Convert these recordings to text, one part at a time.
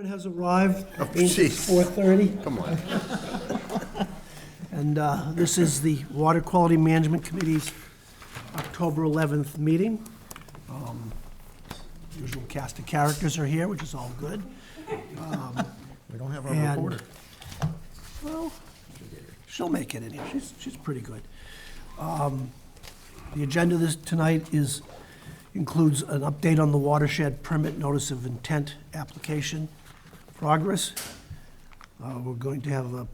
Chairman has arrived. Oh, It means it's jeez. 4:30. Come on. And this is the Water Quality Management Committee's October 11th meeting. Usual cast of characters are here, which is all good. We don't have our And- reporter. Well, she'll make it in here. She's pretty good. The agenda tonight includes an update on the watershed permit notice of intent application progress. We're going to have a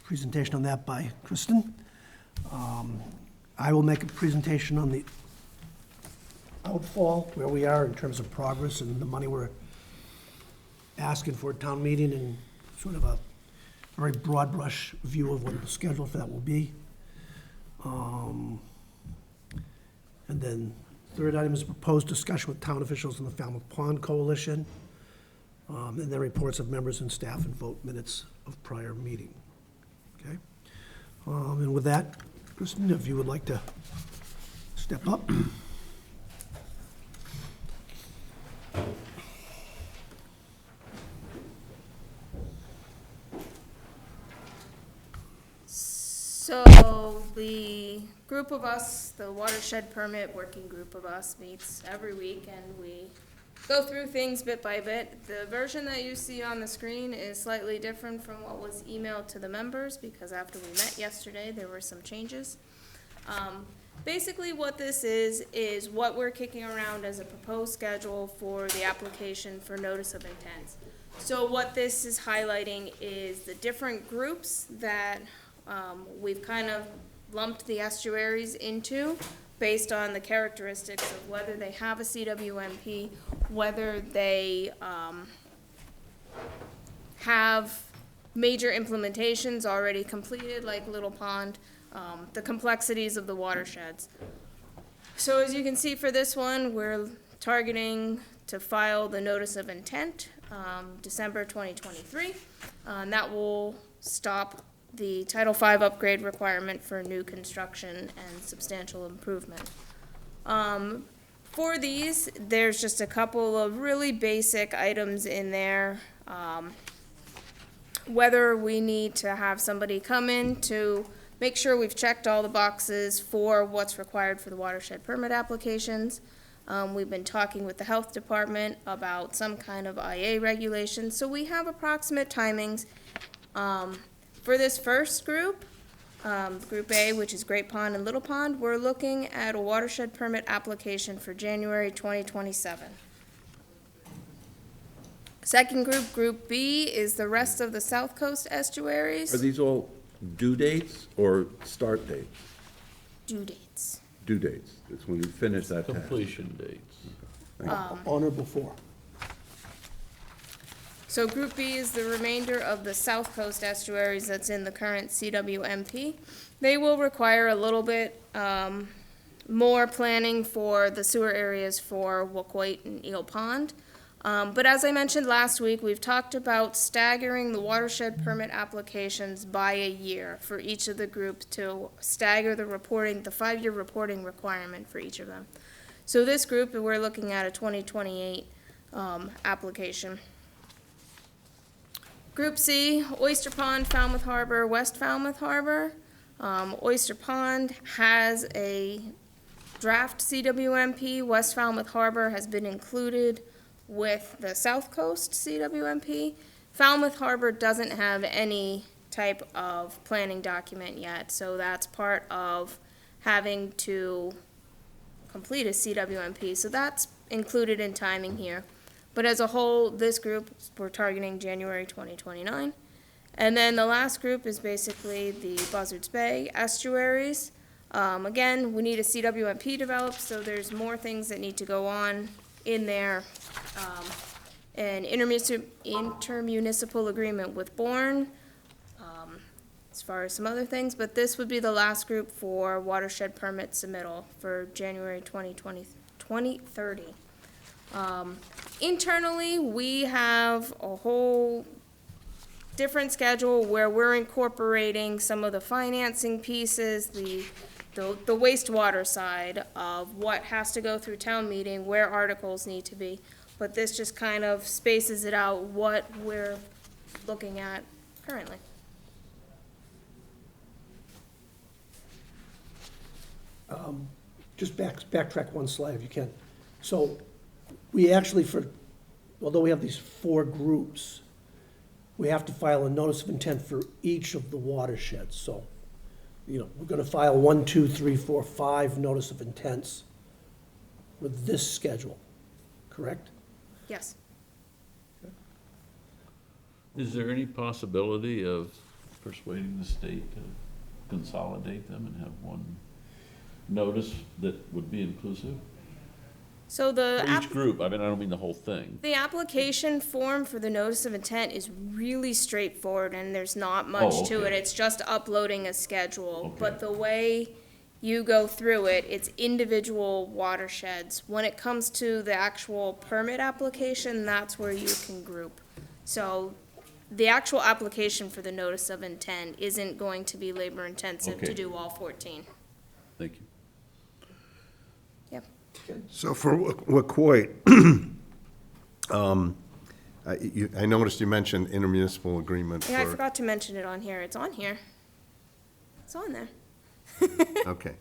presentation on that by Kristen. I will make a presentation on the outfall, where we are in terms of progress and the money we're asking for at town meeting, and sort of a very broad brush view of what the schedule for that will be. And then third item is proposed discussion with town officials in the Falmouth Pond Coalition, and then reports of members and staff and vote minutes of prior meeting. Okay? And with that, Kristen, if you would like to step up. So the group of us, the watershed permit working group of us, meets every week and we go through things bit by bit. The version that you see on the screen is slightly different from what was emailed to the members because after we met yesterday, there were some changes. Basically what this is what we're kicking around as a proposed schedule for the application for notice of intent. So what this is highlighting is the different groups that we've kind of lumped the estuaries into based on the characteristics of whether they have a CWMP, whether they have major implementations already completed, like Little Pond, the complexities of the watersheds. So as you can see for this one, we're targeting to file the notice of intent December 2023. And that will stop the Title V upgrade requirement for new construction and substantial improvement. For these, there's just a couple of really basic items in there. Whether we need to have somebody come in to make sure we've checked all the boxes for what's required for the watershed permit applications. We've been talking with the health department about some kind of IA regulation, so we have approximate timings. For this first group, Group A, which is Great Pond and Little Pond, we're looking at a watershed permit application for January 2027. Second group, Group B, is the rest of the South Coast estuaries. Are these all due dates or start dates? Due dates. Due dates, it's when you finish that task. Completion dates. On or before. So Group B is the remainder of the South Coast estuaries that's in the current CWMP. They will require a little bit more planning for the sewer areas for Woquoit and Eel Pond. But as I mentioned last week, we've talked about staggering the watershed permit applications by a year for each of the groups to stagger the reporting, the 5-year reporting requirement for each of them. So this group, we're looking at a 2028 application. Group C, Oyster Pond, Falmouth Harbor, West Falmouth Harbor. Oyster Pond has a draft CWMP. West Falmouth Harbor has been included with the South Coast CWMP. Falmouth Harbor doesn't have any type of planning document yet, so that's part of having to complete a CWMP. So that's included in timing here. But as a whole, this group, we're targeting January 2029. And then the last group is basically the Buzzards Bay estuaries. Again, we need a CWMP developed, so there's more things that need to go on in there. An intermunicipal agreement with Bourne, as far as some other things, but this would be the last group for watershed permit submittal for January 2030. Internally, we have a whole different schedule where we're incorporating some of the financing pieces, the wastewater side of what has to go through town meeting, where articles need to be. but this just kind of spaces it out what we're looking at currently. Just backtrack one slide if you can. So we actually, although we have these 4 groups, we have to file a notice of intent for each of the watersheds. So, we're gonna file 1, 2, 3, 4, 5 notice of intents with this schedule, correct? Yes. Is there any possibility of persuading the state to consolidate them and have one notice that would be inclusive? So the For each group, I mean, I don't mean the whole thing. the application form for the notice of intent is really straightforward, and there's not much to it. okay. It's just uploading a schedule. Okay. But the way you go through it, it's individual watersheds. When it comes to the actual permit application, that's where you can group. So the actual application for the notice of intent isn't going to be labor intensive to Okay. do all 14. Thank you. Yep. So for Wacoit, I noticed you mentioned intermunicipal agreement Yeah, I for, forgot to mention it on here. It's on here. It's on there. okay.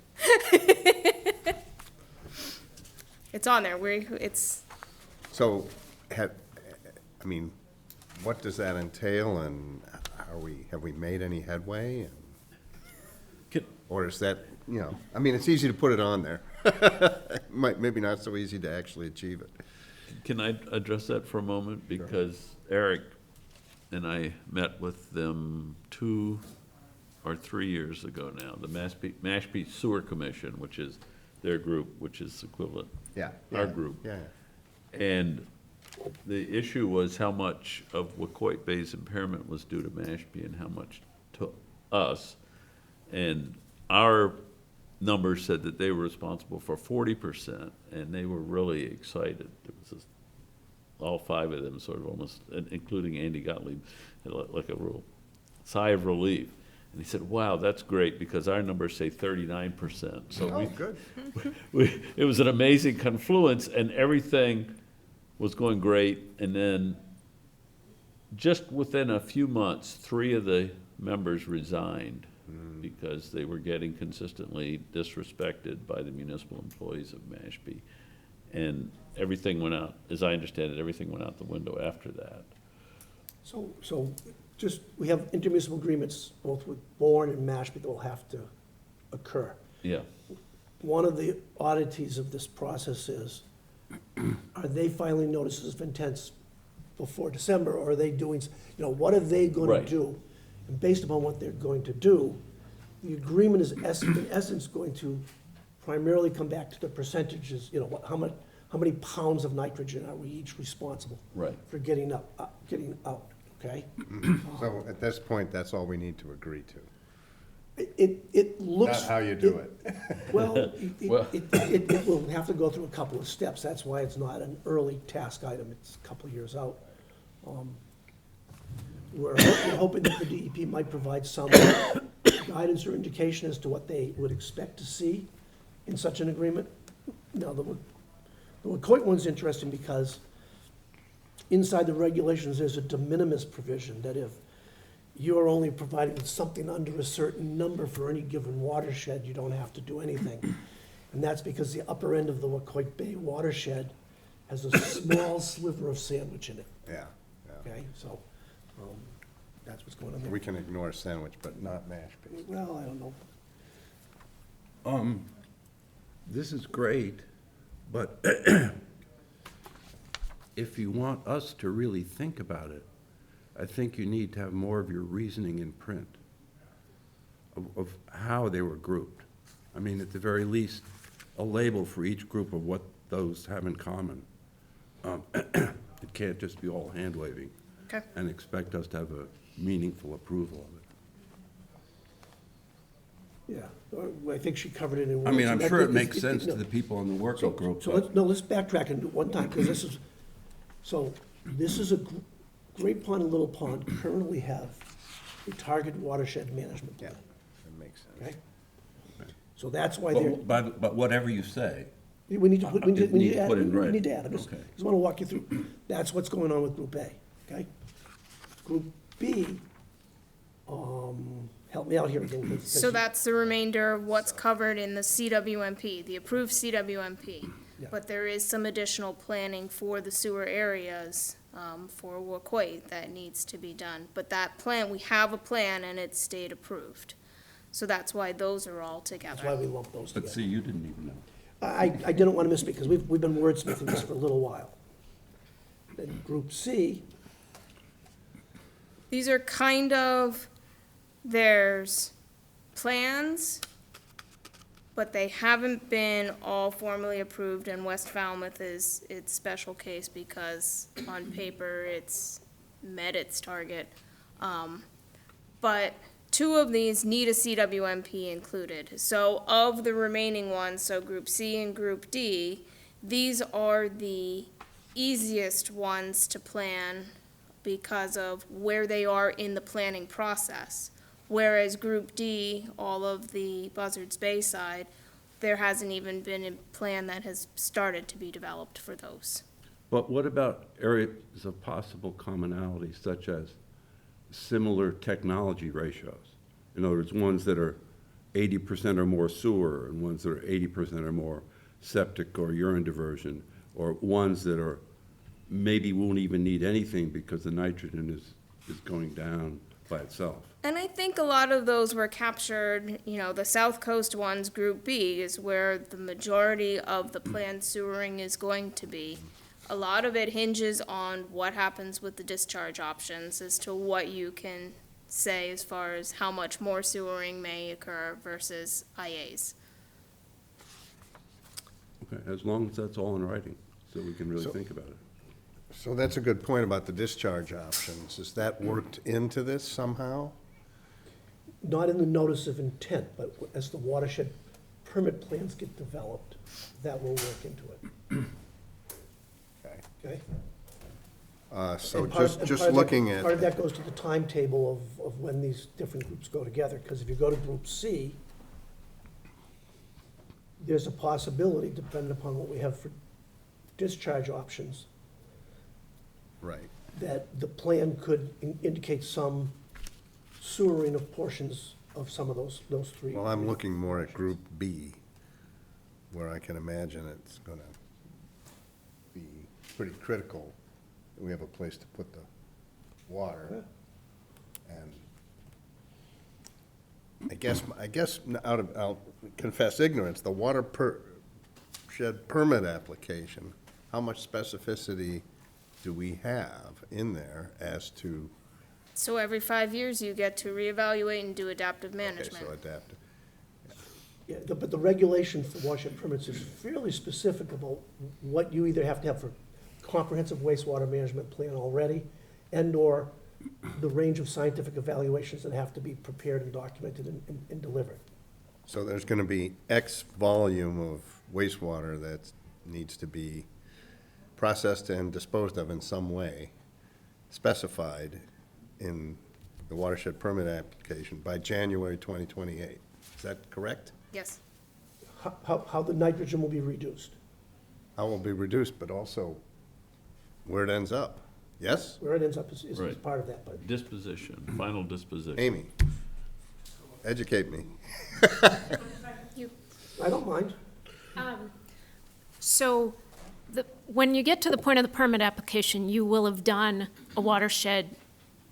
It's on there. It's, So, what does that entail, and have we made any headway? Or is that, it's easy to put it on there. Maybe not so easy to actually achieve it. Can I address that for a moment? Because Eric and I met with them 2 or 3 years ago now, the Mashpee Sewer Commission, which is their group, which is equivalent, Yeah. our group. Yeah. And the issue was how much of Wacoit Bay's impairment was due to Mashpee and how much to us. And our numbers said that they were responsible for 40%, and they were really excited. It was just, all 5 of them sort of almost, including Andy Gottlieb, had like a real sigh of relief. And he said, wow, that's great, because our numbers say 39%. So Oh, good. it was an amazing confluence, and everything was going great. And then just within a few months, 3 of the members resigned because they were getting consistently disrespected by the municipal employees of Mashpee. And everything went out, as I understand it, everything went out the window after that. So we have intermunicipal agreements both with Bourne and Mashpee that will have to occur. Yeah, One of the oddities of this process is, are they filing notices of intents before December, or are they doing, what are they going Right. to do? And based upon what they're going to do, the agreement is in essence going to primarily come back to the percentages, how many pounds of nitrogen are we each responsible right. for getting out, okay? So at this point, that's all we need to agree to. It looks. Not how you do it. Well, Well- it will have to go through a couple of steps. That's why it's not an early task item. It's a couple of years out. We're hoping that the DEP might provide some guidance or indication as to what they would expect to see in such an agreement. Now, the Wacoit one's interesting because inside the regulations, there's a de minimis provision that if you're only providing something under a certain number for any given watershed, you don't have to do anything. And that's because the upper end of the Wacoit Bay watershed has a small sliver of sandwich in it, Yeah. okay? So, that's what's going on there. We can ignore sandwich, but not Mashpee. Well, I don't know. This is great, but if you want us to really think about it, I think you need to have more of your reasoning in print of how they were grouped. I mean, at the very least, a label for each group of what those have in common. It can't just be all hand-waving okay. and expect us to have a meaningful approval of it. Yeah, I think she covered it in I words. mean, I'm and sure it that- makes sense to no. the people in the working group, So but let's backtrack and do it one time, because this is a Great Pond and Little Pond currently have a target watershed management Yeah, plan, that makes sense. okay? So that's why they're, but whatever you say, We need to, put- we need to- we need to add, Put in we writing. need to add, I just Okay. want to walk you through. That's what's going on with Group A, okay? Group B, help me out here again. 'cause So you- that's the remainder of what's covered in the CWMP, the approved CWMP. Yeah. But there is some additional planning for the sewer areas, for Wacoit that needs to be done. But that plan, we have a plan and it's state approved. So that's why those are all That's why together. we lump those But together. see, you didn't even know. I didn't want to misspeak, because we've been wordsmithing this for a little while. Then Group C, These are kind of, there's plans, but they haven't been all formally approved, and West Falmouth is its special case because on paper, it's met its target. But two of these need a CWMP included. So of the remaining ones, so Group C and Group D, these are the easiest ones to plan because of where they are in the planning process. Whereas Group D, all of the Buzzards Bay side, there hasn't even been a plan that has started to be developed for those. But what about areas of possible commonality, such as similar technology ratios? In other words, ones that are 80% or more sewer, and ones that are 80% or more septic or urine diversion, or ones that are, maybe won't even need anything because the nitrogen is going down by itself. And I think a lot of those were captured, the South Coast ones, Group B, is where the majority of the planned sewering is going to be. A lot of it hinges on what happens with the discharge options as to what you can say as far as how much more sewering may occur versus IAs. Okay, as long as that's all in writing, so we can really So- think about it. So that's a good point about the discharge options. Is that worked into this somehow? not in the notice of intent, but as the watershed permit plans get developed, that will work into it, Okay. okay? So And part of- just and just part of that- looking Part of at, that goes to the timetable of when these different groups go together, because if you go to Group C, there's a possibility, depending upon what we have for discharge options, right, that the plan could indicate some sewering of portions of some of those three. well, I'm looking more at Group B, where I can imagine it's gonna be pretty critical that we have a place to put the water. And I guess, I'll confess ignorance, the shed permit application, how much specificity do we have in there as to, So every 5 years, you get to reevaluate and do adaptive okay, management. so adaptive. Yeah, but the regulation for watershed permits is fairly specific about what you either have to have for comprehensive wastewater management plan already, and/or the range of scientific evaluations that have to be prepared and documented and delivered. So there's gonna be X volume of wastewater that needs to be processed and disposed of in some way, specified in the watershed permit application by January 2028. Is that correct? Yes. How the nitrogen will be reduced, How it will be reduced, but also where it ends up? Yes? where it ends up is Right. part of that, but Disposition, final disposition. Amy, educate me. I don't mind. So when you get to the point of the permit application, you will have done a watershed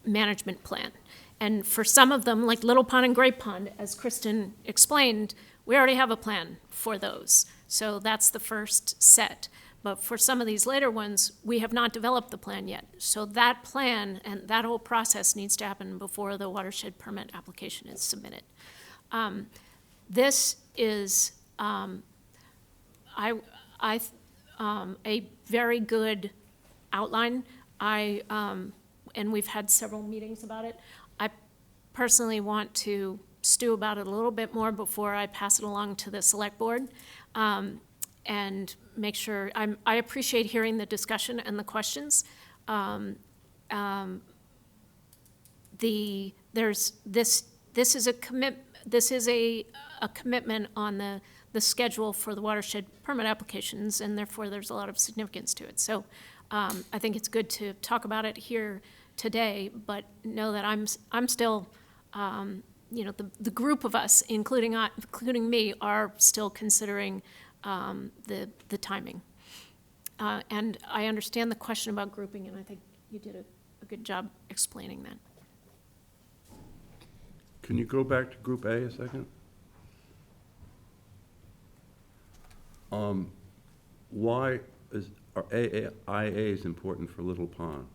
management plan. And for some of them, like Little Pond and Great Pond, as Kristen explained, we already have a plan for those. So that's the first set. But for some of these later ones, we have not developed the plan yet. So that plan and that whole process needs to happen before the watershed permit application is submitted. This is a very good outline. And we've had several meetings about it. I personally want to stew about it a little bit more before I pass it along to the select board. And make sure, I appreciate hearing the discussion and the questions. This is a commitment on the the schedule for the watershed permit applications, and therefore there's a lot of significance to it. So I think it's good to talk about it here today, but know that I'm still, the group of us, including me, are still considering the timing. And I understand the question about grouping, and I think you did a good job explaining that. Can you go back to Group A a second? Why are IAs important for Little Pond?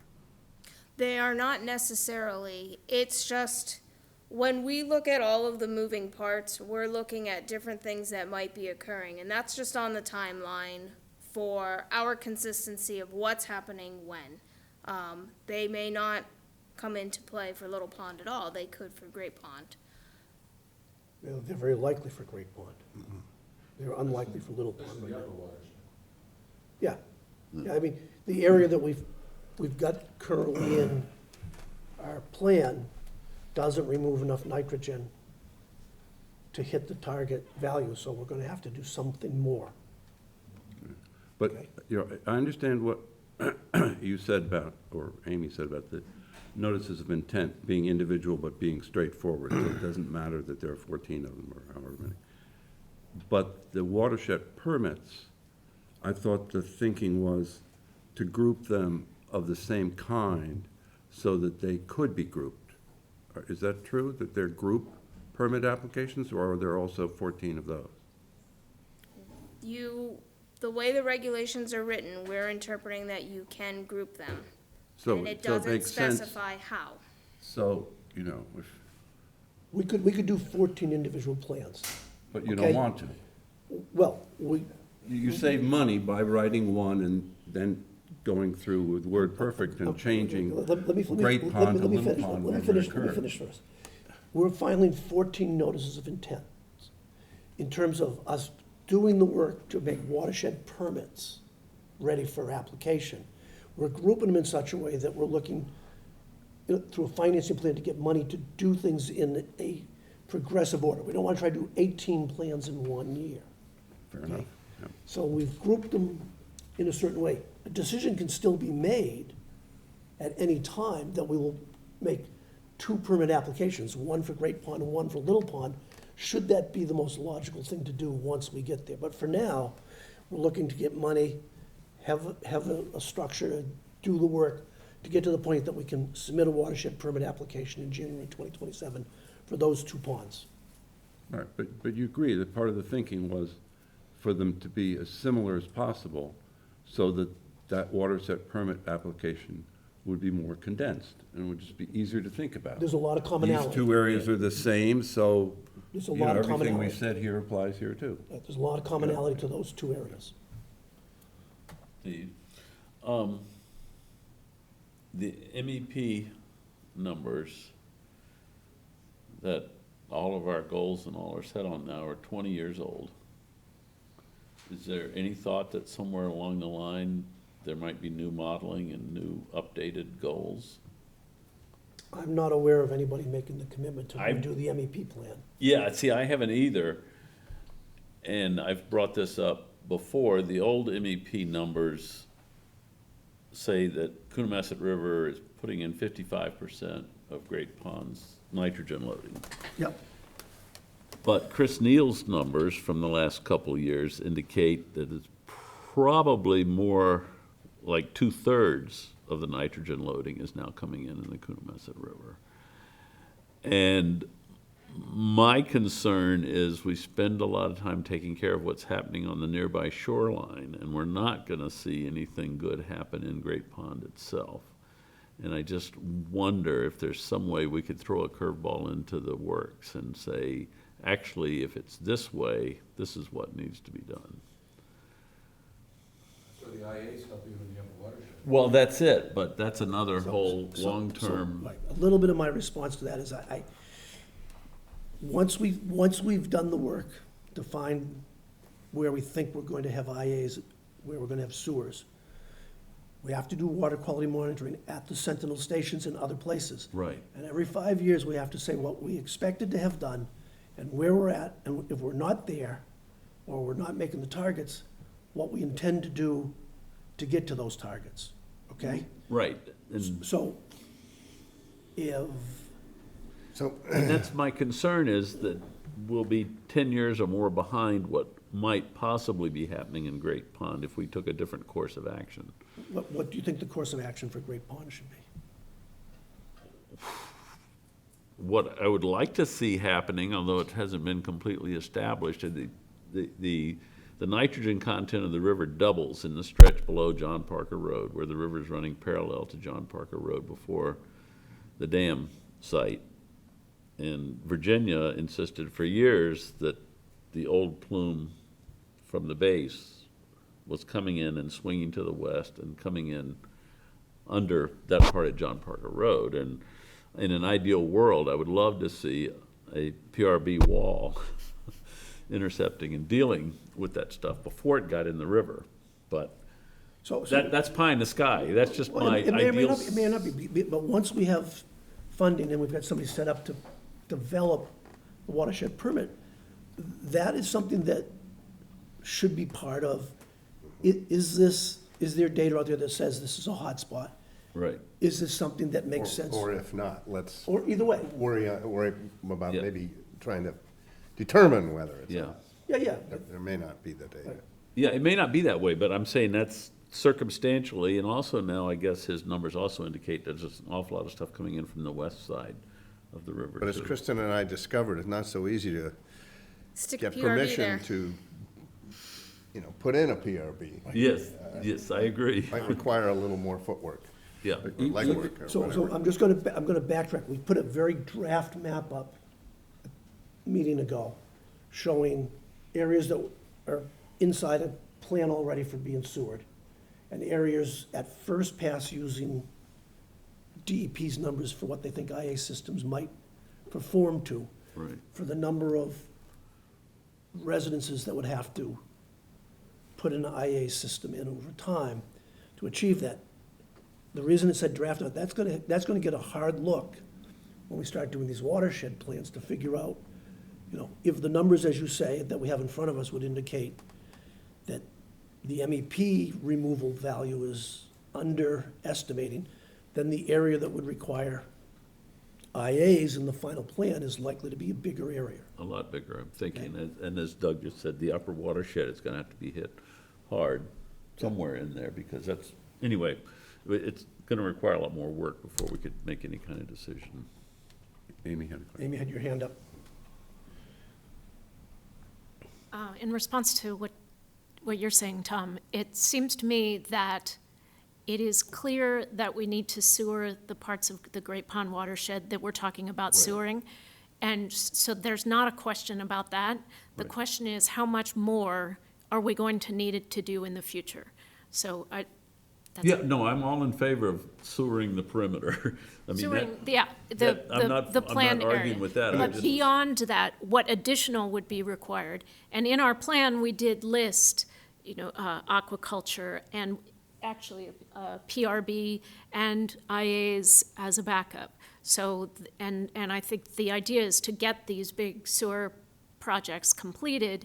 They are not necessarily. It's just, when we look at all of the moving parts, we're looking at different things that might be occurring. And that's just on the timeline for our consistency of what's happening when. They may not come into play for Little Pond at all. They could for Great Pond. They're very likely for Great Pond. They're unlikely for Little Pond right now. Yeah. Yeah, I mean, the area that we've got currently in our plan doesn't remove enough nitrogen to hit the target value, so we're gonna have to do something more. But, Okay. I understand what you said about, or Amy said about the notices of intent being individual but being straightforward, so it doesn't matter that there are 14 of them or however many. But the watershed permits, I thought the thinking was to group them of the same kind so that they could be grouped. Is that true, that they're group permit applications, or are there also 14 of those? The way the regulations are written, we're interpreting that you can group them. So And it so doesn't makes sense. specify how. So, if, We could do 14 individual plans. but you Okay. don't want to. Well, You save money by writing one and then going through with WordPerfect and changing Great Pond to Little Pond Let me wherever it finish occurs. first. We're filing 14 notices of intent. In terms of us doing the work to make watershed permits ready for application, we're grouping them in such a way that we're looking through a financing plan to get money to do things in a progressive order. We don't want to try to do 18 plans in 1 year. Fair enough. Yeah. So we've grouped them in a certain way. A decision can still be made at any time that we will make 2 permit applications, one for Great Pond and one for Little Pond, should that be the most logical thing to do once we get there. But for now, we're looking to get money, have a structure, to do the work, to get to the point that we can submit a watershed permit application in January 2027 for those 2 ponds. All right, but you agree that part of the thinking was for them to be as similar as possible so that that watershed permit application would be more condensed and would just be easier to think about. There's a lot of commonality. These 2 areas are the same, so, There's a lot of everything we commonality. said here applies here too. There's a lot of commonality to those 2 areas. The MEP numbers that all of our goals and all are set on now are 20 years old. Is there any thought that somewhere along the line, there might be new modeling and new updated goals? I'm not aware of anybody making the commitment to I- redo the MEP plan. Yeah, see, I haven't either, and I've brought this up before. The old MEP numbers say that Coonamessett River is putting in 55% of Great Pond's nitrogen loading. Yep. But Chris Neal's numbers from the last couple of years indicate that it's probably more like 2/3 of the nitrogen loading is now coming in the Coonamessett River. And my concern is we spend a lot of time taking care of what's happening on the nearby shoreline, and we're not gonna see anything good happen in Great Pond itself. And I just wonder if there's some way we could throw a curveball into the works and say, actually, if it's this way, this is what needs to be done. So the IAs help you when you have a watershed. Well, that's it, but that's another So- whole so- long-term. Right. A little bit of my response to that is once we've done the work to find where we think we're going to have IAs, where we're gonna have sewers, we have to do water quality monitoring at the Sentinel stations and other places. Right. And every 5 years, we have to say what we expected to have done and where we're at, and if we're not there, or we're not making the targets, what we intend to do to get to those targets, okay? Right, and So if, So, And that's my concern, is that we'll be 10 years or more behind what might possibly be happening in Great Pond if we took a different course of action. what do you think the course of action for Great Pond should be? What I would like to see happening, although it hasn't been completely established, is the nitrogen content of the river doubles in the stretch below John Parker Road, where the river is running parallel to John Parker Road before the dam site. And Virginia insisted for years that the old plume from the base was coming in and swinging to the west and coming in under that part of John Parker Road. And in an ideal world, I would love to see a PRB wall intercepting and dealing with that stuff before it got in the river. But So that's pie in the sky. That's just well, my it may or may ideal. not, it may not be, but once we have funding and we've got somebody set up to develop a watershed permit, that is something that should be part of, is there data out there that says this is a hot spot? Right. Is this something that makes sense? or if not, let's Or either way, worry about Yeah. maybe trying to determine whether it's. Yeah. yeah. There may not be the data. Yeah, it may not be that way, but I'm saying that's circumstantially, and also now I guess his numbers also indicate there's just an awful lot of stuff coming in from the west side of the river. But as too. Kristen and I discovered, it's not so easy to Stick a get PRV there. permission to, put in a PRB. Yes, I agree. Might require a little more footwork, Yeah, or legwork, or So whatever. I'm just gonna backtrack. We put a very draft map up a meeting ago, showing areas that are inside a plan already for being sewered, and areas at first pass using DEP's numbers for what they think IA systems might perform to, right. for the number of residences that would have to put an IA system in over time to achieve that. The reason it said draft, that's gonna get a hard look when we start doing these watershed plans to figure out, if the numbers, as you say, that we have in front of us would indicate that the MEP removal value is underestimating, then the area that would require IAs in the final plan is likely to be a bigger area. A lot bigger, I'm thinking, and as Doug just said, the upper watershed is gonna have to be hit hard somewhere in there, because that's, anyway, it's gonna require a lot more work before we could make any kind of decision. Amy had a question. Amy had your hand up. In response to what you're saying, Tom, it seems to me that it is clear that we need to sewer the parts of the Great Pond watershed that we're talking about sewering. And so there's not a question about that. The question is, how much more are we going to need it to do in the future? So that's Yeah, no, I'm all in favor of sewering the perimeter. I mean, sewering, that, yeah, that- I'm not- the I'm not planned area. arguing with that. I But just- beyond that, what additional would be required? And in our plan, we did list, aquaculture and actually PRB and IAs as a backup. So, and I think the idea is to get these big sewer projects completed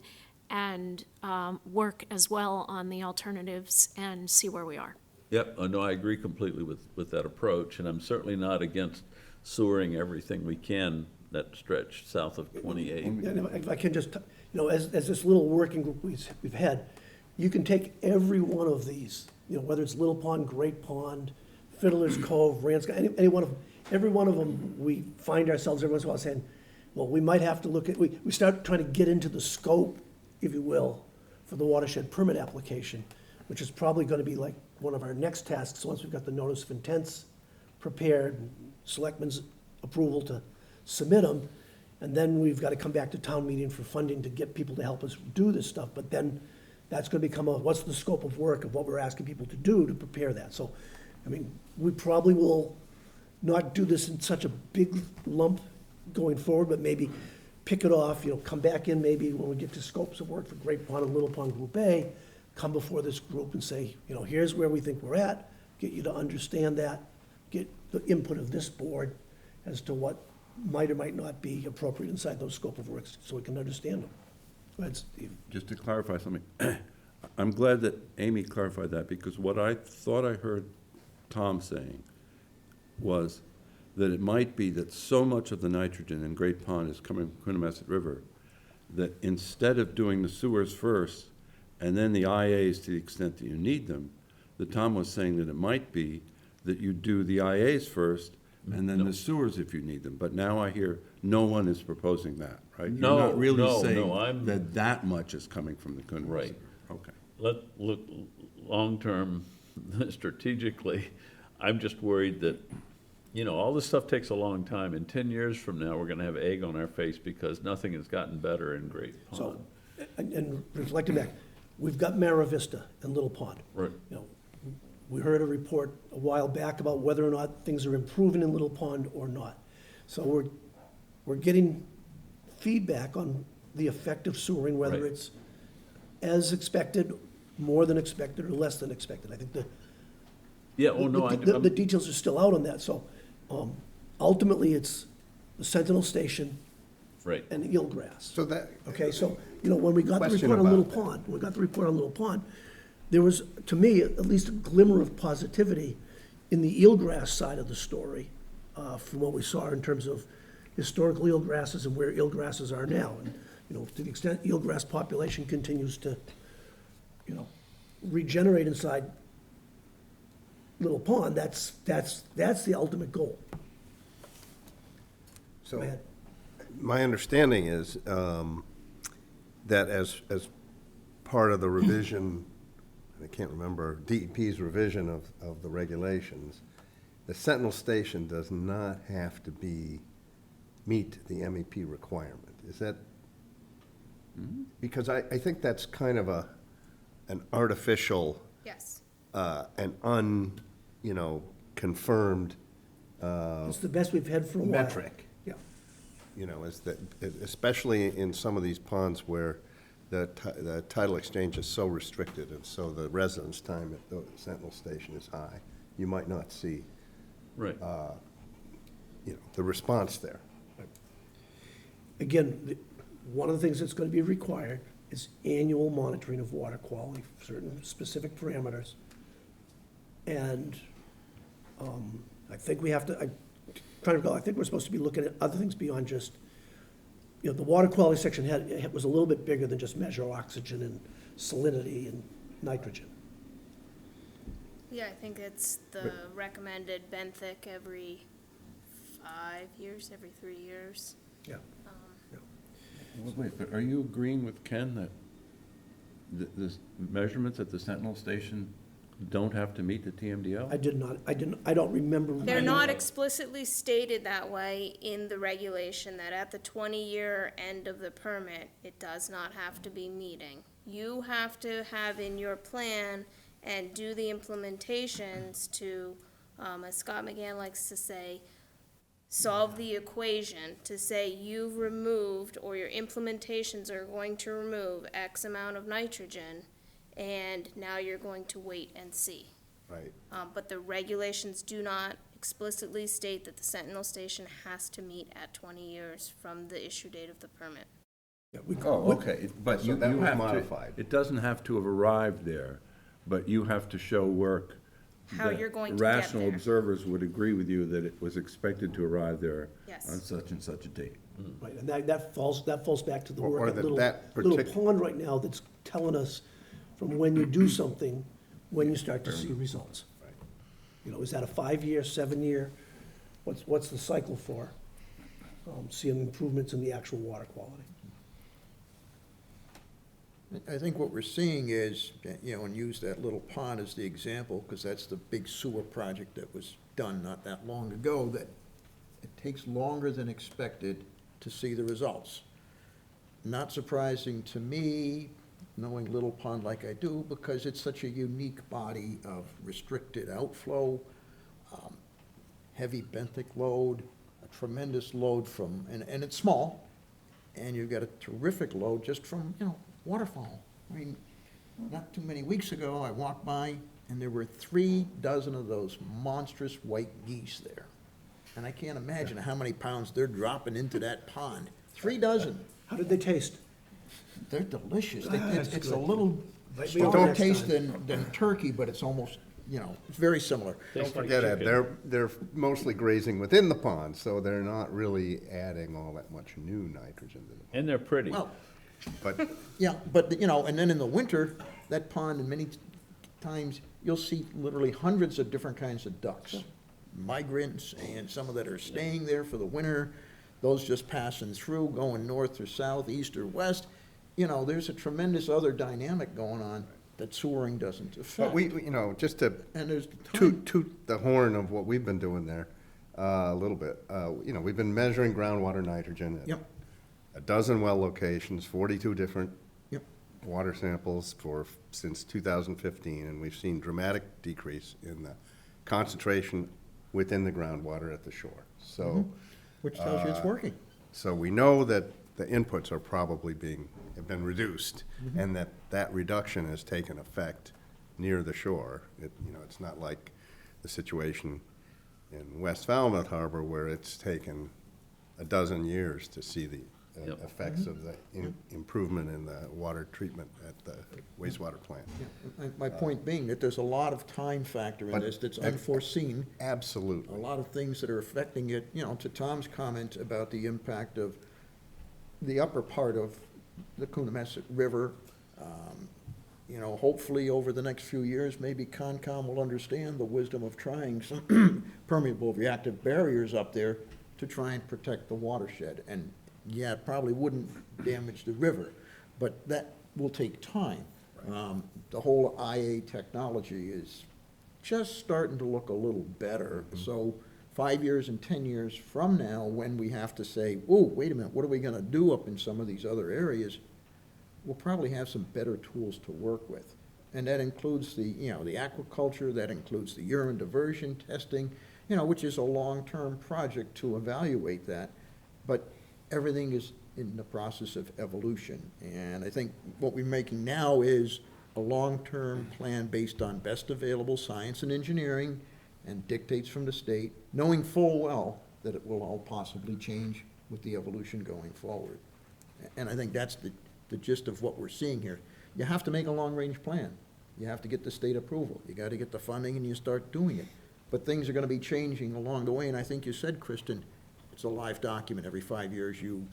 and work as well on the alternatives and see where we are. Yep, no, I agree completely with that approach, and I'm certainly not against sewering everything we can that stretch south of 28. And if I can just, as this little working group we've had, you can take every one of these, whether it's Little Pond, Great Pond, Fiddler's Cove, Rand's, any one of them, every one of them, we find ourselves every once in a while saying, well, we might have to look at, we start trying to get into the scope, if you will, for the watershed permit application, which is probably gonna be like one of our next tasks, once we've got the notice of intents prepared, selectmen's approval to submit them, and then we've got to come back to town meeting for funding to get people to help us do this stuff, but then that's gonna become what's the scope of work of what we're asking people to do to prepare that, so, we probably will not do this in such a big lump going forward, but maybe pick it off, come back in maybe when we get to scopes of work for Great Pond and Little Pond Group A, come before this group and say, here's where we think we're at, get you to understand that, get the input of this board as to what might or might not be appropriate inside those scope of works, so we can understand them. Go ahead, Steve. Just to clarify something, I'm glad that Amy clarified that, because what I thought I heard Tom saying was that it might be that so much of the nitrogen in Great Pond is coming from Coonamessett River, that instead of doing the sewers first, and then the IAs to the extent that you need them, that Tom was saying that it might be that you do the IAs first, and then the sewers if you need them. But now I hear no one is proposing that, right? You're No, not really no, saying no, I'm- that much is coming from the Coonamessett Right. River. Okay. Look, long-term, strategically, I'm just worried that, all this stuff takes a long time. In 10 years from now, we're gonna have egg on our face because nothing has gotten better in Great So, Pond. and reflecting back, we've got Mara Vista and Little Pond. Right. You know, we heard a report a while back about whether or not things are improving in Little Pond or not. So we're getting feedback on the effect of sewering, whether Right. it's as expected, more than expected, or less than expected. I think Yeah, oh, no, the details are still out on that, so, ultimately, it's the Sentinel Station right. and Eelgrass. So that, Okay, so, when we got the Question report on Little about Pond, there was, to me, at least a glimmer of positivity in the eelgrass side of the story, from what we saw in terms of historical eelgrasses and where eelgrasses are now. And, to the extent eelgrass population continues to, regenerate inside Little Pond, that's the ultimate goal. Go so ahead. my understanding is that as part of the revision, I can't remember, DEP's revision of the regulations, the Sentinel Station does not have to meet the MEP requirement. Is that? Because I think that's kind of an artificial, Yes. an confirmed It's the best we've had for a while. metric. Yeah. Is that, especially in some of these ponds where the tidal exchange is so restricted, and so the residence time at the Sentinel Station is high, you might not see, Right. the response there. Again, one of the things that's going to be required is annual monitoring of water quality, for certain specific parameters. And I think we have to, I'm trying to recall, I think we're supposed to be looking at other things beyond just, the water quality section was a little bit bigger than just measure oxygen and salinity and nitrogen. Yeah, I think it's the recommended benthic every 5 years, every 3 years. Yeah. Wait, but are you agreeing with Ken that the measurements at the Sentinel Station don't have to meet the TMDL? I don't remember. They're not explicitly stated that way in the regulation, that at the 20-year end of the permit, it does not have to be meeting. You have to have in your plan and do the implementations to, as Scott McGann likes to say, solve the equation to say you've removed, or your implementations are going to remove X amount of nitrogen, and now you're going to wait and see. Right. But the regulations do not explicitly state that the Sentinel Station has to meet at 20 years from the issue date of the permit. Yeah, Oh, okay, but So you that was have modified. to, it doesn't have to have arrived there, but you have to show work. How that you're going to get rational there. observers would agree with you that it was expected to arrive there Yes. on such and such a date. Right, and that falls back to the Or work at that Little partic- Pond right now that's telling us from when you do something, when you start to see results. Right. Is that a 5-year, 7-year? What's the cycle for? Seeing improvements in the actual water quality. I think what we're seeing is, and use that little pond as the example, because that's the big sewer project that was done not that long ago, that it takes longer than expected to see the results. Not surprising to me, knowing Little Pond like I do, because it's such a unique body of restricted outflow, heavy benthic load, a tremendous load from, and it's small, and you've got a terrific load just from, waterfowl. I mean, not too many weeks ago, I walked by, and there were 3 dozen of those monstrous white geese there. And I can't imagine how many pounds they're dropping into that pond. 3 dozen. How did they taste? They're delicious. That's It's a good. little Invite me over stronger next taste time. than turkey, but it's almost, it's very similar. Don't forget, Ed, they're mostly grazing within the pond, so they're not really adding all that much new nitrogen to the pond. And they're pretty. Well, But yeah, but, and then in the winter, that pond, and many times, you'll see literally hundreds of different kinds of ducks. Migrants, and some of that are staying there for the winter, those just passing through, going north or south, east or west. There's a tremendous other dynamic going on that sewering doesn't affect. But we, just to And there's the time. toot the horn of what we've been doing there a little bit. We've been measuring groundwater nitrogen at Yep. a dozen well locations, 42 different Yep. water samples since 2015, and we've seen dramatic decrease in the concentration within the groundwater at the shore. So, Which tells you it's working. so we know that the inputs are probably have been reduced, and that reduction has taken effect near the shore. It's not like the situation in West Falmouth Harbor where it's taken a dozen years to see the Yep. effects of the improvement in the water treatment at the wastewater plant. My point being that there's a lot of time factor in But- this that's unforeseen. A Absolutely. lot of things that are affecting it, to Tom's comment about the impact of the upper part of the Coonamessett River. Hopefully over the next few years, maybe Concom will understand the wisdom of trying some permeable reactive barriers up there to try and protect the watershed. And yeah, it probably wouldn't damage the river, but that will take time. The whole IA technology is just starting to look a little better. So 5 years and 10 years from now, when we have to say, oh, wait a minute, what are we gonna do up in some of these other areas? We'll probably have some better tools to work with. And that includes the aquaculture, that includes the urine diversion testing, which is a long-term project to evaluate that. But everything is in the process of evolution. And I think what we're making now is a long-term plan based on best available science and engineering and dictates from the state, knowing full well that it will all possibly change with the evolution going forward. And I think that's the gist of what we're seeing here. You have to make a long-range plan. You have to get the state approval. You got to get the funding and you start doing it. But things are going to be changing along the way, and I think you said, Kristen, it's a live document. Every 5 years you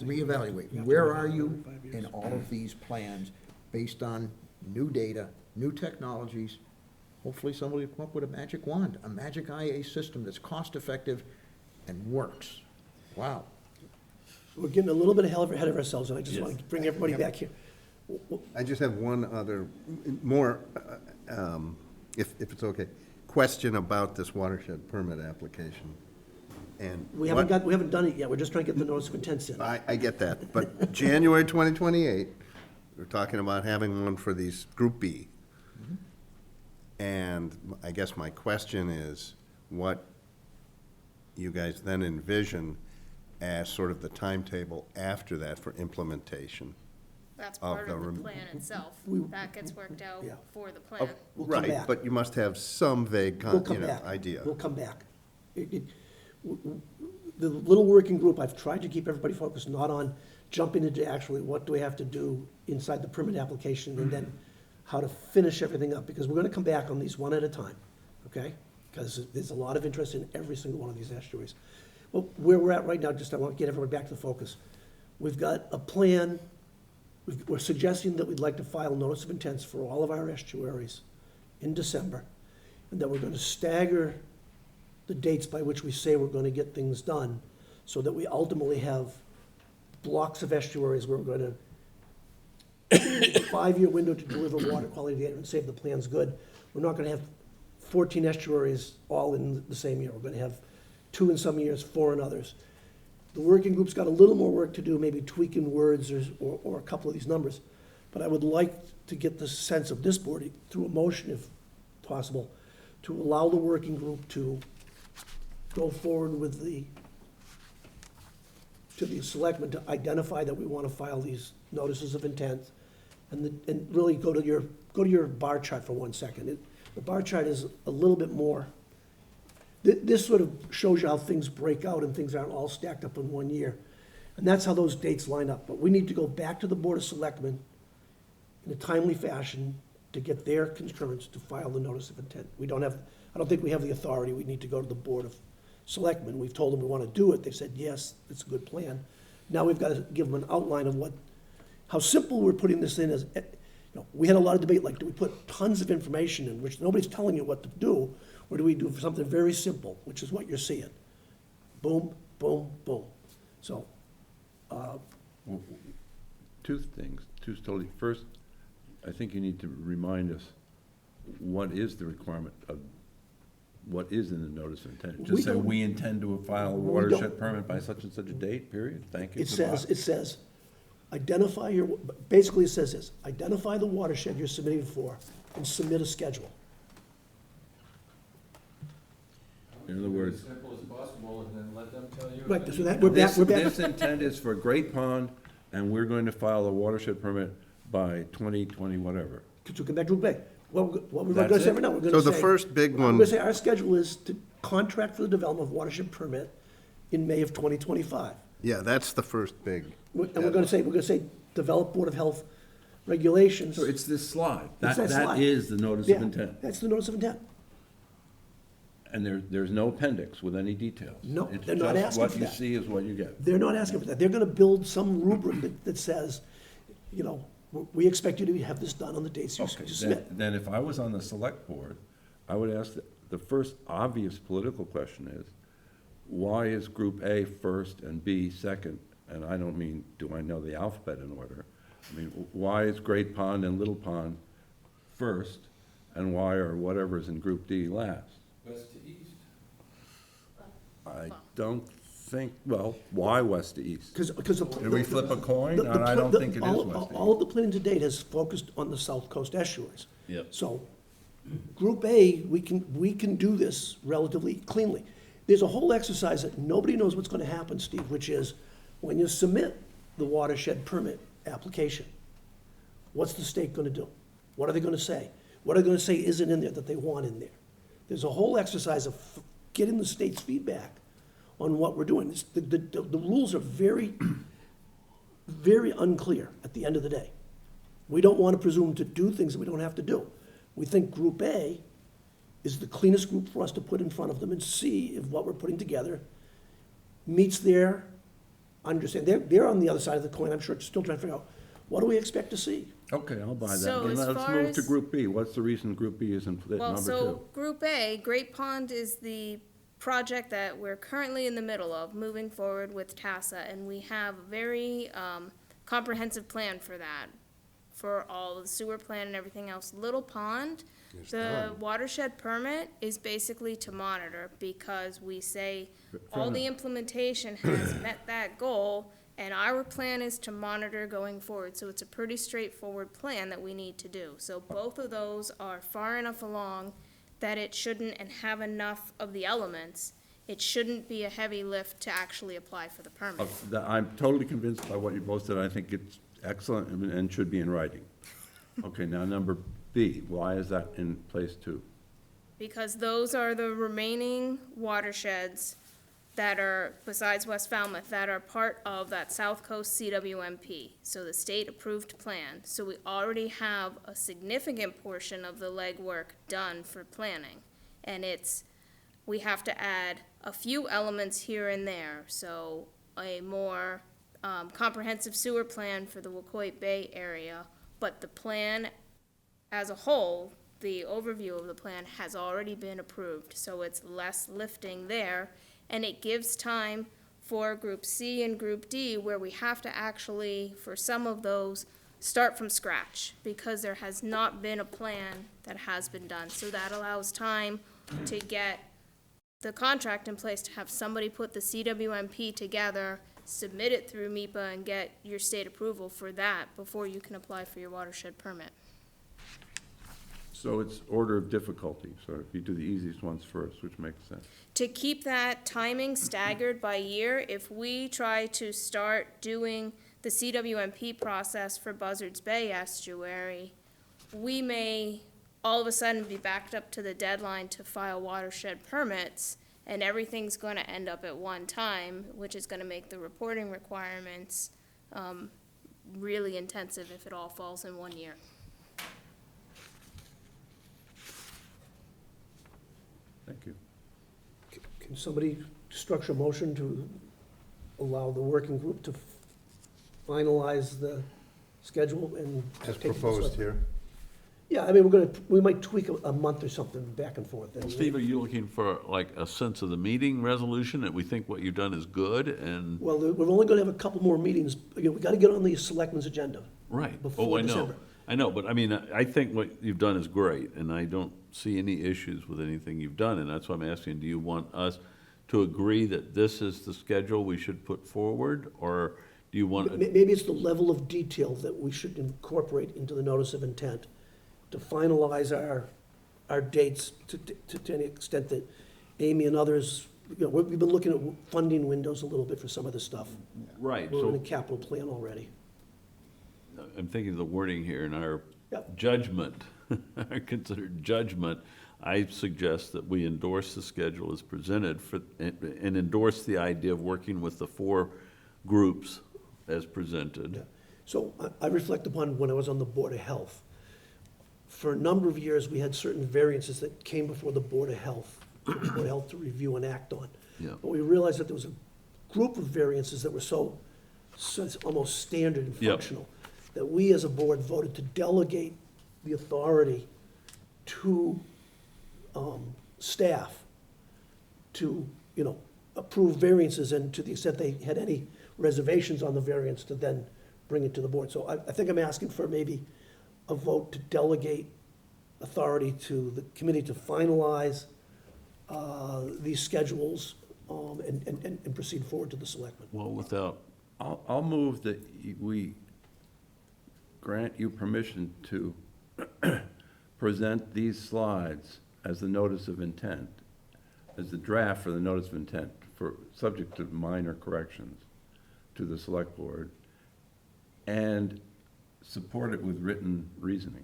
reevaluate. Where are you in all of these plans based on new data, new technologies? Hopefully somebody will come up with a magic wand, a magic IA system that's cost-effective and works. Wow. We're getting a little bit ahead of ourselves, and I just Yes. want to bring everybody back here. I just have one other, more, if it's okay, question about this watershed permit application. And We haven't done it yet, we're just trying to get the notice of intent in. I get that, but January 2028, we're talking about having one for these Group B. And I guess my question is, what you guys then envision as sort of the timetable after that for implementation? That's Of part the of the rem- plan itself. That gets worked out Yeah. for the Of- plan. We'll come Right, back. but you must have some vague, We'll come back. idea. We'll come back. The little working group, I've tried to keep everybody focused, not on jumping into actually what do we have to do inside the permit application, and then how to finish everything up, because we're gonna come back on these one at a time, okay? Because there's a lot of interest in every single one of these estuaries. Well, where we're at right now, just I want to get everybody back to focus. We've got a plan, we're suggesting that we'd like to file notice of intents for all of our estuaries in December, and that we're gonna stagger the dates by which we say we're gonna get things done, so that we ultimately have blocks of estuaries where we're gonna, a 5-year window to deliver water quality data and say if the plan's good. We're not gonna have 14 estuaries all in the same year. We're gonna have 2 in some years, 4 in others. The working group's got a little more work to do, maybe tweaking words or a couple of these numbers. But I would like to get the sense of this board, through a motion if possible, to allow the working group to go forward with to the selectmen to identify that we want to file these notices of intent, and really go to your bar chart for 1 second. The bar chart is a little bit more, this sort of shows you how things break out and things aren't all stacked up in 1 year. And that's how those dates line up. But we need to go back to the Board of Selectmen in a timely fashion to get their concurrence to file the notice of intent. I don't think we have the authority. We need to go to the Board of Selectmen. We've told them we want to do it. They've said, yes, it's a good plan. Now we've got to give them an outline of how simple we're putting this in as, we had a lot of debate, like, do we put tons of information in which nobody's telling you what to do, or do we do something very simple, which is what you're seeing? Boom, boom, boom. So, Two things, totally. First, I think you need to remind us what is the requirement of, what is in the notice of intent? We Just say, don't- we intend to file a We watershed don't. permit by such and such a date, period, thank you. it goodbye. says, identify basically it says this, identify the watershed you're submitting for and submit a schedule. In other words, As simple as possible, and then let them tell you. Right, so that, we're back, this intent is for Great Pond, and we're going to file a watershed permit by 2020, whatever. to come back to Bay. What we're That's gonna say it? right now, we're So gonna say. the first big We're one, gonna say our schedule is to contract for the development of watershed permit in May of 2025. yeah, that's the first big. And we're gonna say, develop Board of Health regulations. So it's this slide. It's that That slide. is the notice Yeah, of intent. That's the notice of intent. And there's no appendix with any details. No, they're not It's just asking what for you that. see is what you get. They're not asking for that. They're gonna build some rubric that says, we expect you to have this done on the dates you Okay, submit. then if I was on the select board, I would ask, the first obvious political question is, why is Group A first and B second? And I don't mean, do I know the alphabet in order? I mean, why is Great Pond and Little Pond first, and why are whatever's in Group D last? West to east. I don't think, well, why west to east? Because Did we flip a coin? The- And I don't think it is all- west to All of the planning to date has focused on the South Coast estuaries. Yep. So, Group A, we can do this relatively cleanly. There's a whole exercise that nobody knows what's gonna happen, Steve, which is, when you submit the watershed permit application, what's the state gonna do? What are they gonna say? What are they gonna say isn't in there that they want in there? There's a whole exercise of getting the state's feedback on what we're doing. The rules are very, very unclear at the end of the day. We don't want to presume to do things that we don't have to do. We think Group A is the cleanest group for us to put in front of them and see if what we're putting together meets their understanding. They're on the other side of the coin, I'm sure, still trying to figure out, what do we expect to see? Okay, I'll buy that. So Then as let's far move to as- Group B. What's the reason Group B isn't at Well, number so two? Group A, Great Pond is the project that we're currently in the middle of, moving forward with TASA, and we have a very comprehensive plan for that, for all the sewer plan and everything else. Little Pond, the watershed permit is basically to monitor, because we say all the implementation has met that goal, and our plan is to monitor going forward. So it's a pretty straightforward plan that we need to do. So both of those are far enough along that it shouldn't, and have enough of the elements, it shouldn't be a heavy lift to actually apply for the permit. I'm totally convinced by what you both said. I think it's excellent and should be in writing. Okay, now number B, why is that in place too? Because those are the remaining watersheds that are, besides West Falmouth, that are part of that South Coast CWMP, so the state-approved plan. So we already have a significant portion of the legwork done for planning. And we have to add a few elements here and there, so a more comprehensive sewer plan for the Wacoit Bay area, but the plan as a whole, the overview of the plan has already been approved, so it's less lifting there, and it gives time for Group C and Group D, where we have to actually, for some of those, start from scratch, because there has not been a plan that has been done. So that allows time to get the contract in place, to have somebody put the CWMP together, submit it through MIPA, and get your state approval for that before you can apply for your watershed permit. So it's order of difficulty, so if you do the easiest ones first, which makes sense. To keep that timing staggered by year, if we try to start doing the CWMP process for Buzzards Bay estuary, we may all of a sudden be backed up to the deadline to file watershed permits, and everything's gonna end up at one time, which is gonna make the reporting requirements, really intensive if it all falls in one year. Thank you. Can somebody structure a motion to allow the working group to finalize the schedule and? As take it to the proposed select- here. Yeah, I mean, we might tweak a month or something back and forth. Steve, are you looking for like a sense of the meeting resolution, that we think what you've done is good and? Well, we're only gonna have a couple more meetings. Again, we gotta get on the selectmen's agenda. Right. Before I know. December. I know, but I mean, I think what you've done is great, and I don't see any issues with anything you've done, and that's why I'm asking, do you want us to agree that this is the schedule we should put forward, or do you want? Maybe it's the level of detail that we should incorporate into the notice of intent to finalize our dates to any extent that Amy and others, we've been looking at funding windows a little bit for some of this stuff. Right, We're in a so capital plan already. I'm thinking of the wording here in our Yep. judgment, our considered judgment. I suggest that we endorse the schedule as presented and endorse the idea of working with the 4 groups as presented. So I reflect upon when I was on the Board of Health. For a number of years, we had certain variances that came before the Board of Health, for the Board of Health to review and act on. Yeah. But we realized that there was a group of variances that were so it's almost standard and Yep. functional, that we as a board voted to delegate the authority to staff to, approve variances, and to the extent they had any reservations on the variance, to then bring it to the board. So I think I'm asking for maybe a vote to delegate authority to the committee to finalize these schedules and proceed forward to the selectmen. Well, without, I'll move that we grant you permission to present these slides as the notice of intent, as the draft for the notice of intent, subject to minor corrections to the select board, and support it with written reasoning.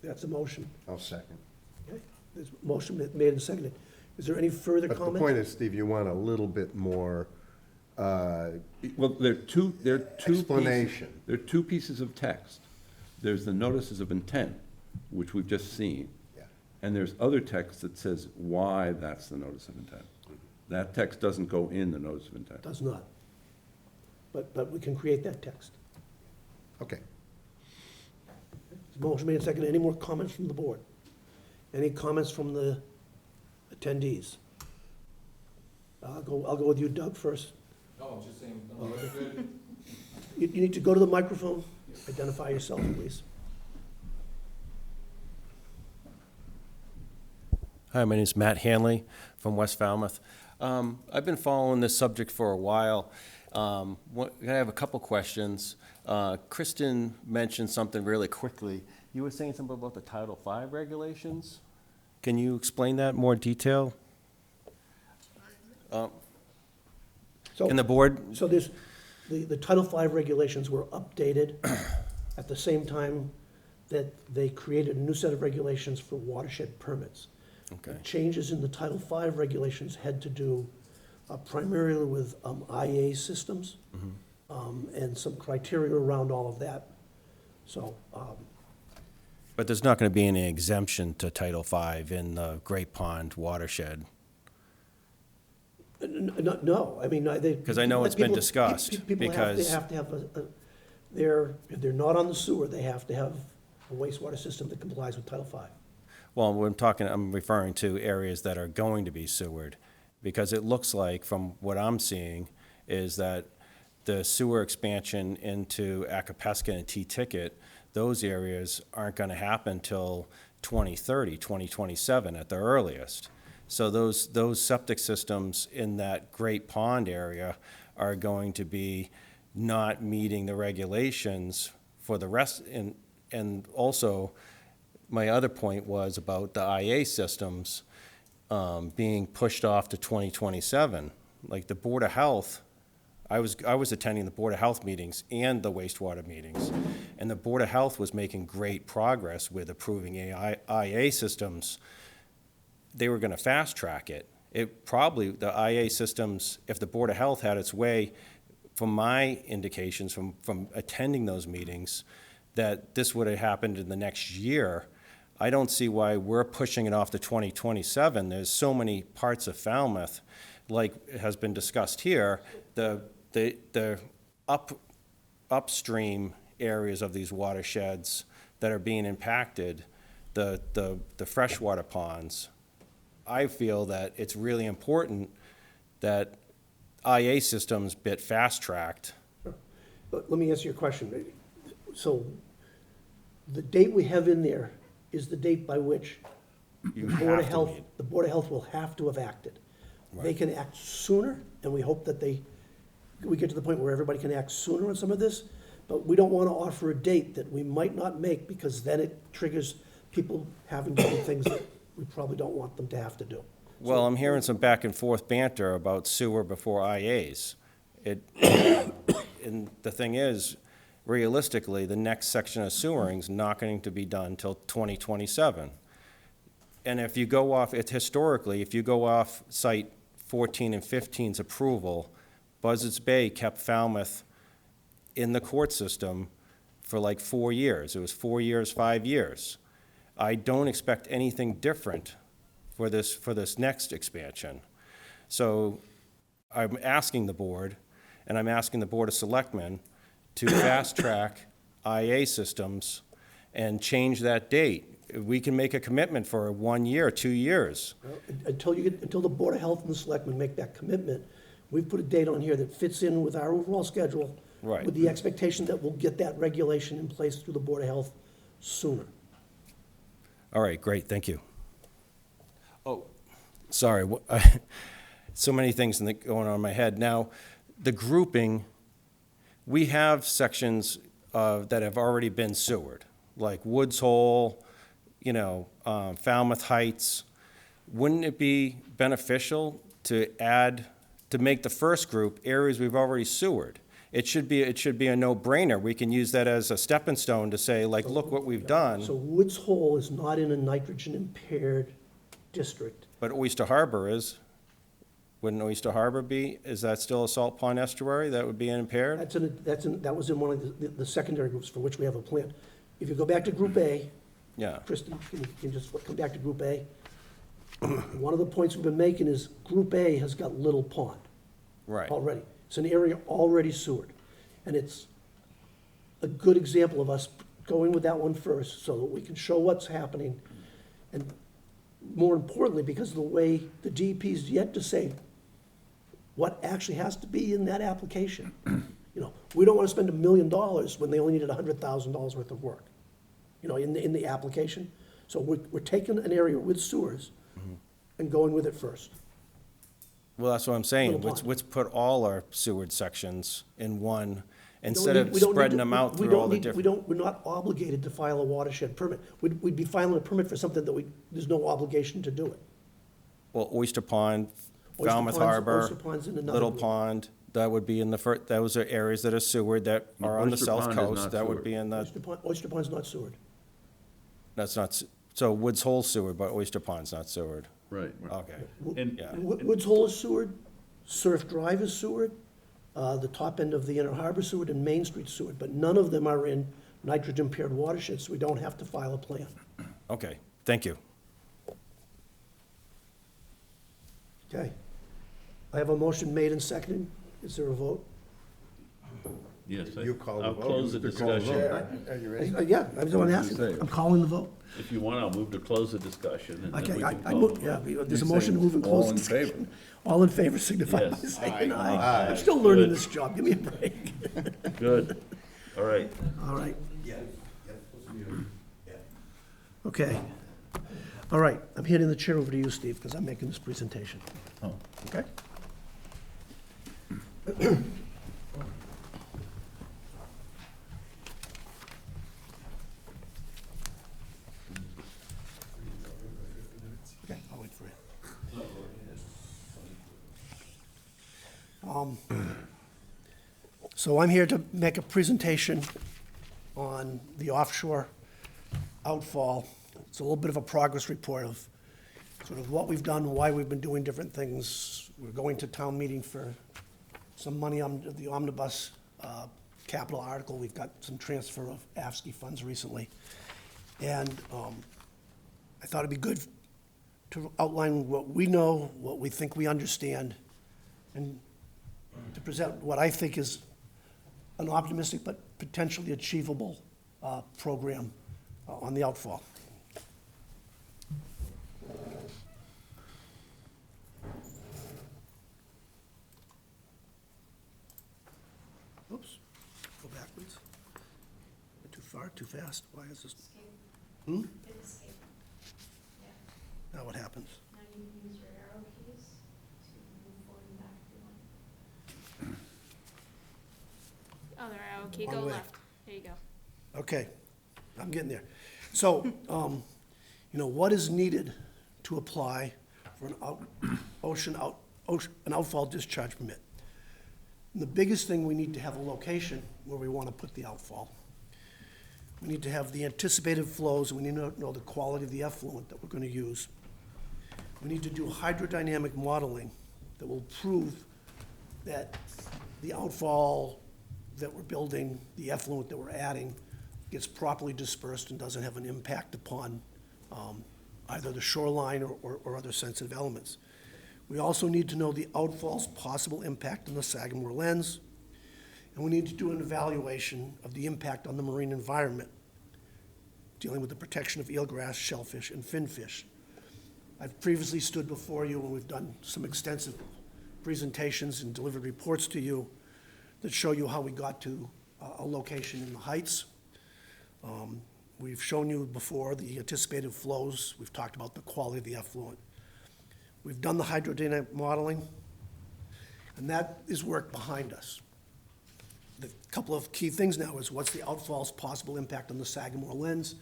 That's a motion. I'll second. Okay? There's a motion made and seconded. Is there any further But the comment? point is, Steve, you want a little bit more, Well, there are two pieces. Explanation. There are 2 pieces of text. There's the notices of intent, which we've just seen. Yeah. And there's other text that says why that's the notice of intent. That text doesn't go in the notice of intent. Does not. But we can create that text. okay. Motion made and seconded. Any more comments from the board? Any comments from the attendees? I'll go with you, Doug, first. No, I'm just saying, no, that's good. You need to go to the microphone, identify yourself, please. Hi, my name is Matt Hanley from West Falmouth. I've been following this subject for a while. I have a couple questions. Kristen mentioned something really quickly. You were saying something about the Title V regulations? Can you explain that in more detail? Can the board, So there's, the Title V regulations were updated at the same time that they created a new set of regulations for watershed permits. okay, Changes in the Title V regulations had to do primarily with IA systems and some criteria around all of that. So, but there's not going to be any exemption to Title V in the Great Pond watershed? no, I mean, they. 'Cause I know it's been people- discussed, People because- have to have if they're not on the sewer, they have to have a wastewater system that complies with Title V. Well, I'm referring to areas that are going to be sewered, because it looks like, from what I'm seeing, is that the sewer expansion into Acapesca and T-Ticket, those areas aren't gonna happen till 2030, 2027 at the earliest. So those septic systems in that Great Pond area are going to be not meeting the regulations for the rest, and also, my other point was about the IA systems being pushed off to 2027. Like the Board of Health, I was attending the Board of Health meetings and the wastewater meetings, and the Board of Health was making great progress with approving IA systems. They were gonna fast track it, it probably, the IA systems, if the Board of Health had its way, from my indications, from attending those meetings, that this would have happened in the next year. I don't see why we're pushing it off to 2027. There's so many parts of Falmouth, like has been discussed here, the upstream areas of these watersheds that are being impacted, the freshwater ponds. I feel that it's really important that IA systems get fast-tracked. But let me answer your question. So the date we have in there is the date by which You the Board of have to Health, meet. the Board of Health will have to have acted. They can act sooner, and we hope that we get to the point where everybody can act sooner on some of this, but we don't want to offer a date that we might not make, because then it triggers people having to do things that we probably don't want them to have to do. Well, I'm hearing some back and forth banter about sewer before IAs. And the thing is, realistically, the next section of sewering's not going to be done till 2027. And if you go off, historically, if you go off site 14 and 15's approval, Buzzards Bay kept Falmouth in the court system for like 4 years. It was 4 years, 5 years. I don't expect anything different for this next expansion. So I'm asking the board, and I'm asking the Board of Selectmen to fast-track IA systems and change that date. We can make a commitment for 1 year, 2 years. Until the Board of Health and the Selectmen make that commitment, we've put a date on here that fits in with our overall schedule. Right. With the expectation that we'll get that regulation in place through the Board of Health sooner. All right, great, thank you. Oh, sorry, so many things going on in my head. Now, the grouping, we have sections that have already been sewered, like Woods Hole, Falmouth Heights. Wouldn't it be beneficial to make the first group areas we've already sewered? It should be a no-brainer. We can use that as a stepping stone to say, like, look what we've done. So Woods Hole is not in a nitrogen-impaired district. But Oyster Harbor is. Wouldn't Oyster Harbor be? Is that still a salt pond estuary that would be impaired? That was in one of the secondary groups for which we have a plan. If you go back to Group A, Yeah, Kristen, can you just come back to Group A? One of the points we've been making is Group A has got Little Pond right. already. It's an area already sewered. And it's a good example of us going with that one first so that we can show what's happening. And more importantly, because of the way the DEP's yet to say what actually has to be in that application. We don't want to spend $1 million when they only needed $100,000 worth of work, in the application. So we're taking an area with sewers and going with it first. Well, that's what I'm saying. Little Let's put all our sewered sections in one, We instead don't of need- we don't need spreading to- them out we through all don't the need- different. We're not obligated to file a watershed permit. We'd be filing a permit for something that there's no obligation to do it. Well, Oyster Pond, Oyster Falmouth Pond's- Harbor, Oyster Pond's in another Little group. Pond, that would be in the first, those are areas that are sewered that are on the Oyster south Pond is coast. not That would sewered. be in the, Oyster Pond's not sewered. that's not, so Woods Hole sewered, but Oyster Pond's not sewered. Right. Okay. And, Yeah. Woods Hole is sewered, Surf Drive is sewered, the top end of the Inner Harbor sewered, and Main Street sewered, but none of them are in nitrogen-impaired watersheds, so we don't have to file a plan. Okay, thank you. Okay. I have a motion made and seconded. Is there a vote? yes, You call the I'll vote. close the You call the discussion. Are you ready? Yeah, I was going to ask. I'm calling the vote. If you want, I'll move to close the discussion, and then Okay, we I can call. move, yeah, there's a motion to move and close the discussion. All in favor signify by Yes. saying aye. I'm still learning Good. this job, give me a break. Good. All right. All right. Okay. All right, I'm handing the chair over to you, Steve, because I'm making this presentation. Oh. Okay? Okay, I'll wait for you. So I'm here to make a presentation on the offshore outfall. It's a little bit of a progress report of sort of what we've done, why we've been doing different things. We're going to town meeting for some money on the omnibus capital article. We've got some transfer of AFSCII funds recently. And I thought it'd be good to outline what we know, what we think we understand, and to present what I think is an optimistic but potentially achievable program on the outfall. Oops, go backwards. Too far, too fast? Why is this? Hmm? Now what happens? Now you can use your arrow keys to move forward and back if you want. Other arrow key, Wrong go way. left. There you go. Okay, I'm getting there. So, what is needed to apply for an outfall discharge permit? And the biggest thing, we need to have a location where we want to put the outfall. We need to have the anticipated flows, and we need to know the quality of the effluent that we're going to use. We need to do hydrodynamic modeling that will prove that the outfall that we're building, the effluent that we're adding, gets properly dispersed and doesn't have an impact upon either the shoreline or other sensitive elements. We also need to know the outfall's possible impact on the Sagamore lens, and we need to do an evaluation of the impact on the marine environment, dealing with the protection of eelgrass, shellfish, and finfish. I've previously stood before you, and we've done some extensive presentations and delivered reports to you that show you how we got to a location in the Heights. We've shown you before the anticipated flows. We've talked about the quality of the effluent. We've done the hydrodynamic modeling, and that is work behind us. The couple of key things now is what's the outfall's possible impact on the Sagamore lens.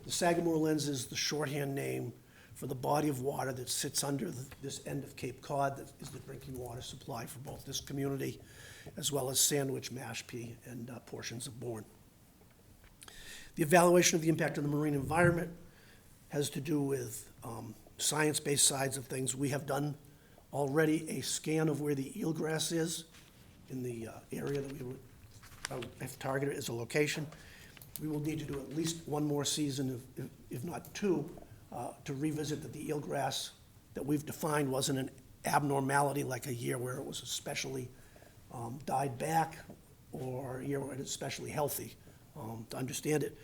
The Sagamore lens is the shorthand name for the body of water that sits under this end of Cape Cod that is the drinking water supply for both this community as well as Sandwich, Mashpee, and portions of Bourne. The evaluation of the impact on the marine environment has to do with science-based sides of things. We have done already a scan of where the eelgrass is in the area that we have targeted as a location. We will need to do at least one more season, if not two, to revisit that the eelgrass that we've defined wasn't an abnormality like a year where it was especially died back or a year where it's especially healthy, to understand it.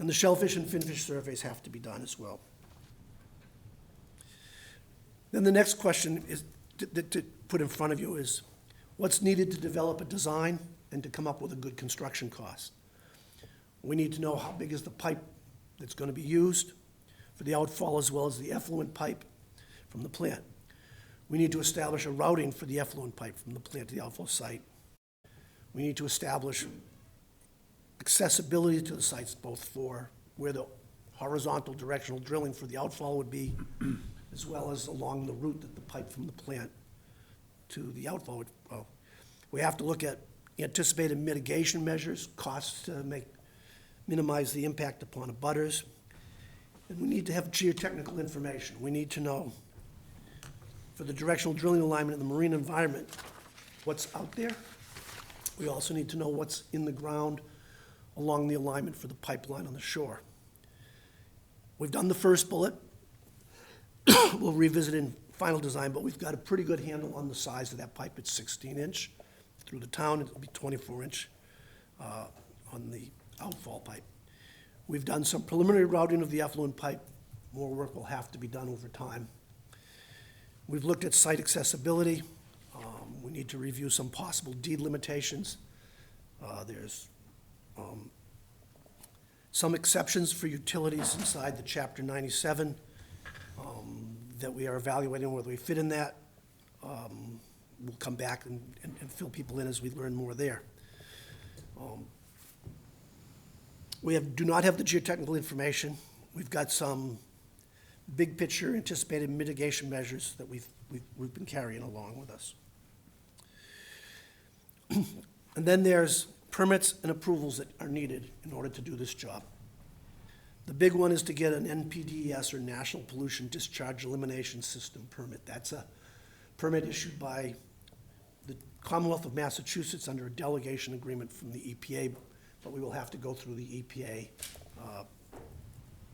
And the shellfish and finfish surveys have to be done as well. Then the next question is to put in front of you is what's needed to develop a design and to come up with a good construction cost. We need to know how big is the pipe that's going to be used for the outfall as well as the effluent pipe from the plant. We need to establish a routing for the effluent pipe from the plant to the outfall site. We need to establish accessibility to the sites, both for where the horizontal directional drilling for the outfall would be, as well as along the route that the pipe from the plant to the outfall would go. We have to look at anticipated mitigation measures, costs to minimize the impact upon abutters. And we need to have geotechnical information. We need to know, for the directional drilling alignment in the marine environment, what's out there. We also need to know what's in the ground along the alignment for the pipeline on the shore. We've done the first bullet. We'll revisit in final design, but we've got a pretty good handle on the size of that pipe. It's 16-inch. Through the town, it'll be 24-inch on the outfall pipe. We've done some preliminary routing of the effluent pipe. More work will have to be done over time. We've looked at site accessibility. We need to review some possible deed limitations. There's some exceptions for utilities inside the Chapter 97 that we are evaluating whether we fit in that. We'll come back and fill people in as we learn more there. We do not have the geotechnical information. We've got some big picture anticipated mitigation measures that we've been carrying along with us. And then there's permits and approvals that are needed in order to do this job. The big one is to get an NPDES, or National Pollution Discharge Elimination System permit. That's a permit issued by the Commonwealth of Massachusetts under a delegation agreement from the EPA, but we will have to go through the EPA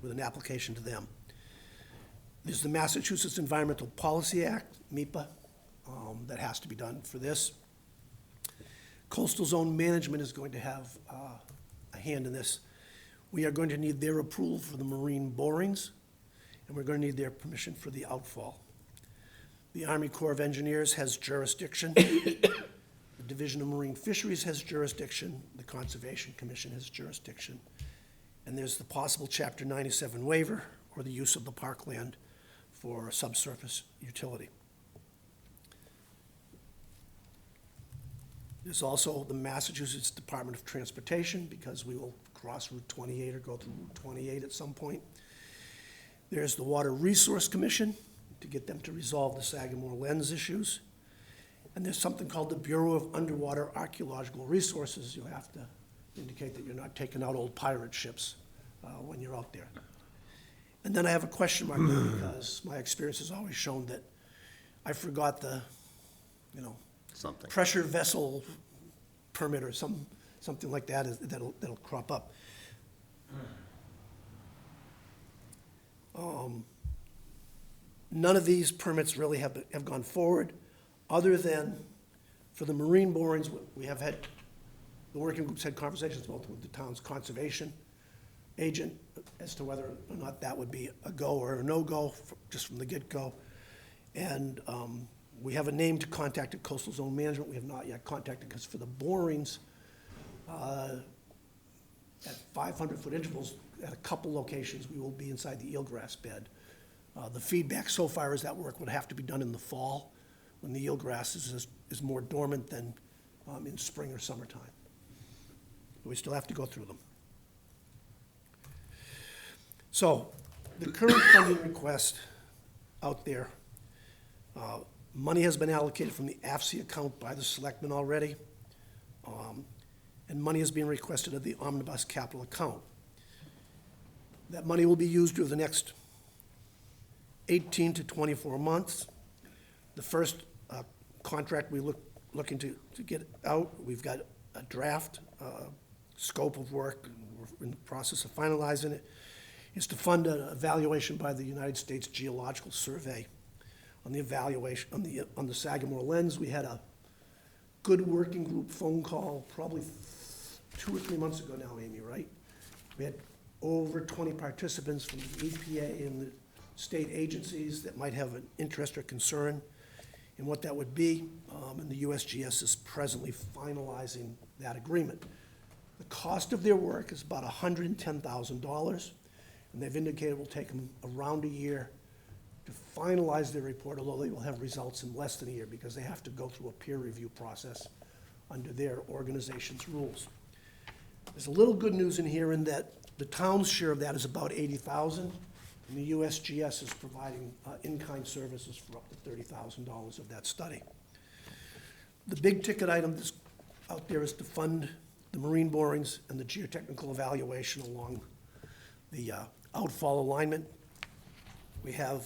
with an application to them. There's the Massachusetts Environmental Policy Act, MEPA, that has to be done for this. Coastal Zone Management is going to have a hand in this. We are going to need their approval for the marine borings, and we're going to need their permission for the outfall. The Army Corps of Engineers has jurisdiction. The Division of Marine Fisheries has jurisdiction. The Conservation Commission has jurisdiction. And there's the possible Chapter 97 waiver, or the use of the parkland for subsurface utility. There's also the Massachusetts Department of Transportation, because we will cross Route 28 or go through Route 28 at some point. There's the Water Resource Commission, to get them to resolve the Sagamore Lens issues. And there's something called the Bureau of Underwater Archaeological Resources. You have to indicate that you're not taking out old pirate ships when you're out there. And then I have a question mark there, because my experience has always shown that I forgot the, Something. pressure vessel permit or something like that that'll crop up. None of these permits really have gone forward, other than for the marine borings. We have had, the working groups had conversations both with the town's conservation agent as to whether or not that would be a go or a no-go, just from the get-go. And we have a name to contact at Coastal Zone Management. We have not yet contacted, because for the borings, at 500-foot intervals, at a couple locations, we will be inside the eelgrass bed. The feedback so far is that work would have to be done in the fall, when the eelgrass is more dormant than in spring or summertime. But we still have to go through them. So, the current funding request out there, money has been allocated from the AFSI account by the selectmen already, and money is being requested of the omnibus capital account. That money will be used over the next 18 to 24 months. The first contract we looking to get out, we've got a draft scope of work, and we're in the process of finalizing it, is to fund an evaluation by the United States Geological Survey on the evaluation, on the Sagamore Lens. We had a good working group phone call probably 2 or 3 months ago now, Amy, right? We had over 20 participants from the EPA and the state agencies that might have an interest or concern in what that would be, and the USGS is presently finalizing that agreement. The cost of their work is about $110,000, and they've indicated it will take them around a year to finalize their report, although they will have results in less than a year, because they have to go through a peer review process under their organization's rules. There's a little good news in here in that the town's share of that is about $80,000, and the USGS is providing in-kind services for up to $30,000 of that study. The big ticket item that's out there is to fund the marine borings and the geotechnical evaluation along the outfall alignment. We have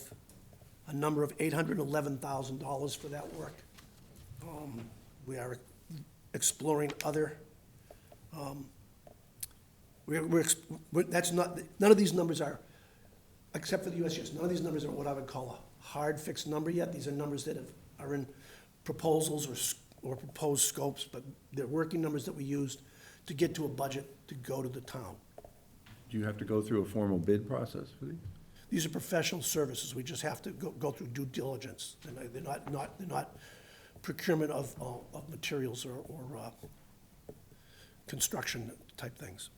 a number of $811,000 for that work. We are exploring other, that's not, none of these numbers are, except for the USGS, none of these numbers are what I would call a hard fixed number yet. These are numbers that are in proposals or proposed scopes, but they're working numbers that we used to get to a budget to go to the town. Do you have to go through a formal bid process for these? These are professional services. We just have to go through due diligence. They're not procurement of materials or construction type things.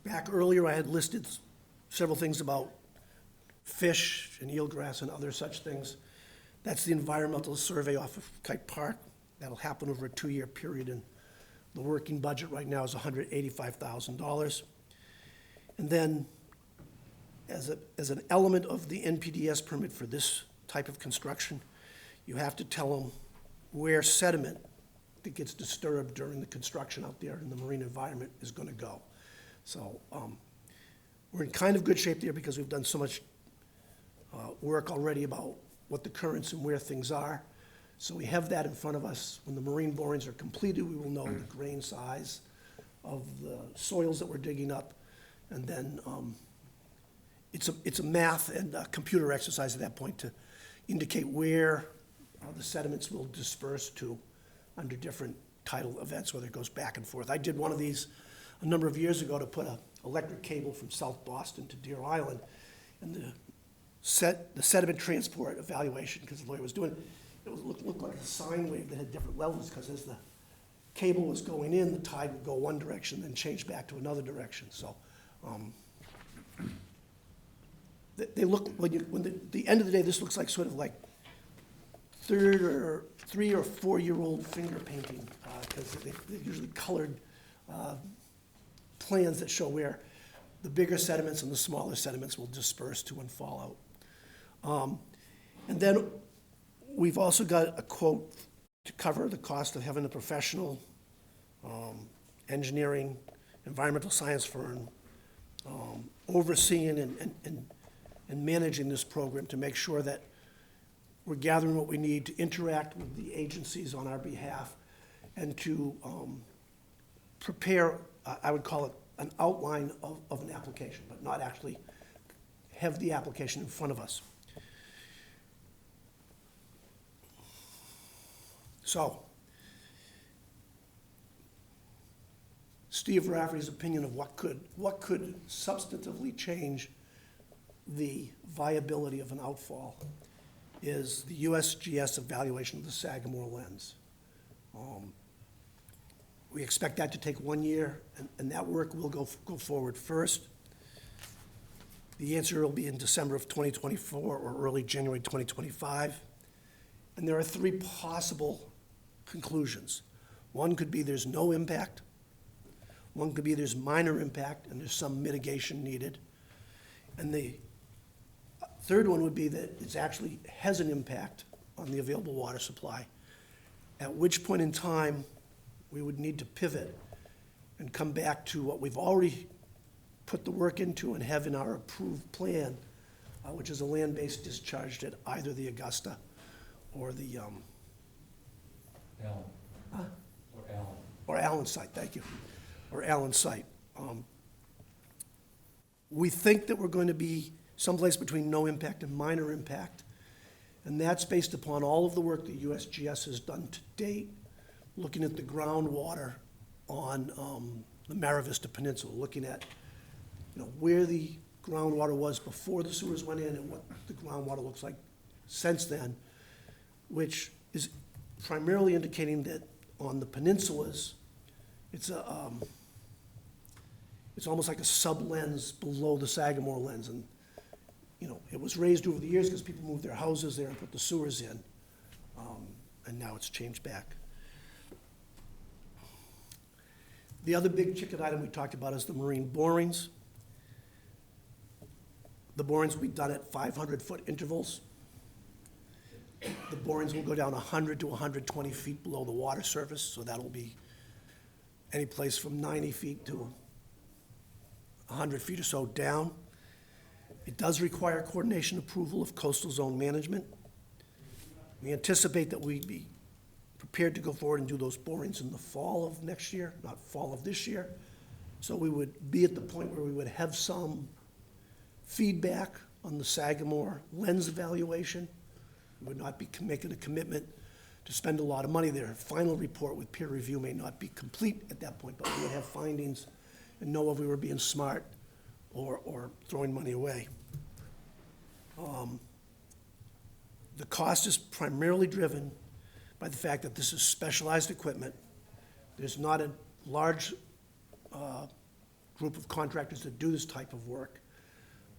Back earlier, I had listed several things about fish and eelgrass and other such things. That's the environmental survey off of Kite Park. That'll happen over a 2-year period, and the working budget right now is $185,000. And then, as an element of the NPDES permit for this type of construction, you have to tell them where sediment that gets disturbed during the construction out there in the marine environment is going to go. So we're in kind of good shape there because we've done so much work already about what the currents and where things are. So we have that in front of us. When the marine borings are completed, we will know the grain size of the soils that we're digging up. And then it's a math and a computer exercise at that point to indicate where the sediments will disperse to under different tidal events, whether it goes back and forth. I did one of these a number of years ago to put an electric cable from South Boston to Deer Island. And the sediment transport evaluation, because the lawyer was doing it, looked like a sine wave that had different levels, because as the cable was going in, the tide would go one direction, then change back to another direction. So they look, the end of the day, this looks like sort of like 3 or 4-year-old finger painting, because they're usually colored plans that show where the bigger sediments and the smaller sediments will disperse to and fall out. And then we've also got a quote to cover the cost of having a professional engineering, environmental science firm overseeing and managing this program to make sure that we're gathering what we need to interact with the agencies on our behalf and to prepare, I would call it, an outline of an application, but not actually have the application in front of us. So, Steve Rafferty's opinion of what could substantively change the viability of an outfall is the USGS evaluation of the Sagamore lens. We expect that to take 1 year, and that work will go forward first. The answer will be in December of 2024 or early January 2025. And there are 3 possible conclusions. One could be there's no impact. One could be there's minor impact and there's some mitigation needed. And the third one would be that it actually has an impact on the available water supply, at which point in time we would need to pivot and come back to what we've already put the work into and have in our approved plan, which is a land-based discharge at either the Augusta or the Allen site, thank you, or Allen site. We think that we're going to be someplace between no impact and minor impact, and that's based upon all of the work that USGS has done to date, looking at the groundwater on the Mara Vista Peninsula, looking at where the groundwater was before the sewers went in and what the groundwater looks like since then, which is primarily indicating that on the peninsulas, it's almost like a sub-lens below the Sagamore lens. And, it was raised over the years because people moved their houses there and put the sewers in. And now it's changed back. The other big ticket item we talked about is the marine borings. The borings will be done at 500-foot intervals. The borings will go down 100 to 120 feet below the water surface, so that'll be any place from 90 feet to 100 feet or so down. It does require coordination approval of coastal zone management. We anticipate that we'd be prepared to go forward and do those borings in the fall of next year, not fall of this year. So we would be at the point where we would have some feedback on the Sagamore lens evaluation. We would not be making a commitment to spend a lot of money there. Final report with peer review may not be complete at that point, but we would have findings and know if we were being smart or throwing money away. The cost is primarily driven by the fact that this is specialized equipment. There's not a large group of contractors that do this type of work.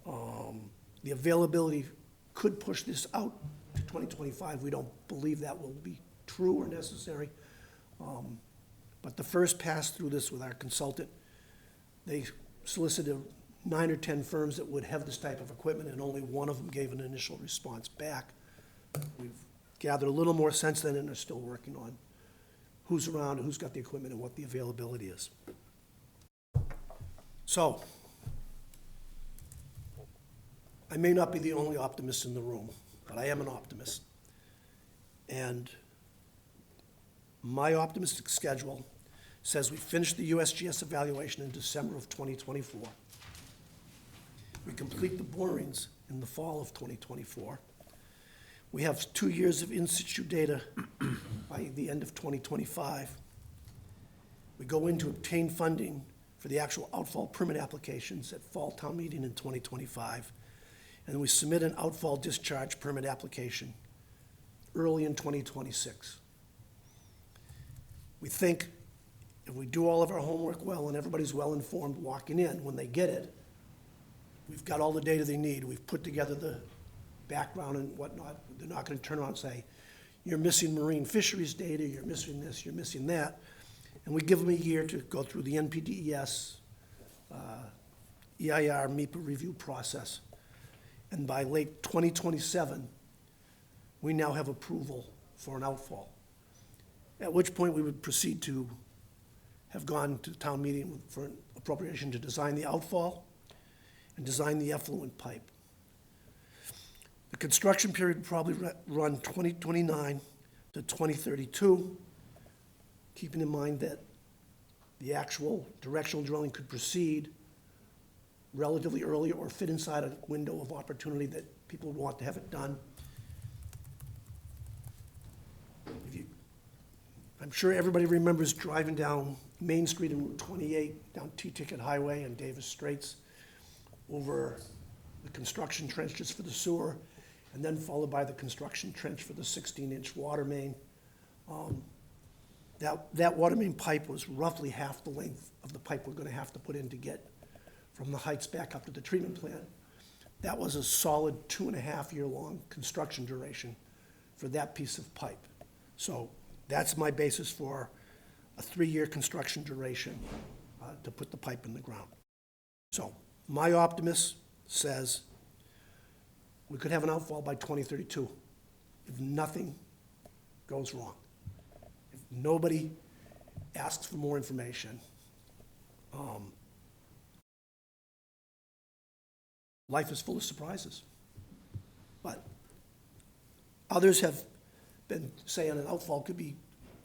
The availability could push this out to 2025. We don't believe that will be true or necessary. But the first pass through this with our consultant, they solicited 9 or 10 firms that would have this type of equipment, and only one of them gave an initial response back. We've gathered a little more since then and are still working on who's around, who's got the equipment, and what the availability is. So, I may not be the only optimist in the room, but I am an optimist. And my optimistic schedule says we finish the USGS evaluation in December of 2024. We complete the borings in the fall of 2024. We have 2 years of in-situ data by the end of 2025. We go in to obtain funding for the actual outfall permit applications at fall town meeting in 2025. And we submit an outfall discharge permit application early in 2026. We think if we do all of our homework well and everybody's well-informed walking in, when they get it, we've got all the data they need, we've put together the background and whatnot. They're not gonna turn around and say, you're missing marine fisheries data, you're missing this, you're missing that. And we give them a year to go through the NPDES, EIR, MEPA review process. And by late 2027, we now have approval for an outfall. At which point we would proceed to have gone to the town meeting for an appropriation to design the outfall and design the effluent pipe. The construction period would probably run 2029 to 2032, keeping in mind that the actual directional drilling could proceed relatively early or fit inside a window of opportunity that people would want to have it done. I'm sure everybody remembers driving down Main Street and Route 28, down T-Ticket Highway and Davis Straits, over the construction trenches for the sewer, and then followed by the construction trench for the 16-inch water main. That water main pipe was roughly half the length of the pipe we're gonna have to put in to get from the heights back up to the treatment plant. That was a solid 2.5-year-long construction duration for that piece of pipe. So that's my basis for a 3-year construction duration to put the pipe in the ground. So my optimist says we could have an outfall by 2032 if nothing goes wrong. If nobody asks for more information. Life is full of surprises. But others have been saying an outfall could be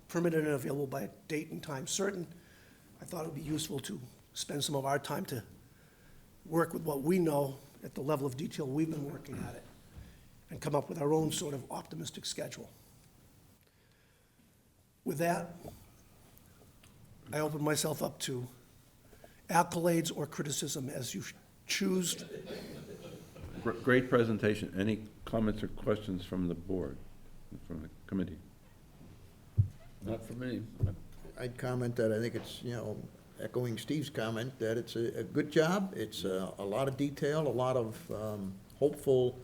permitted and available by a date and time certain. I thought it would be useful to spend some of our time to work with what we know at the level of detail we've been working at it and come up with our own sort of optimistic schedule. With that, I open myself up to accolades or criticism as you choose. Great presentation. Any comments or questions from the board, from the committee? Not for me. I'd comment that I think it's, echoing Steve's comment, that it's a good job. It's a lot of detail, a lot of hopeful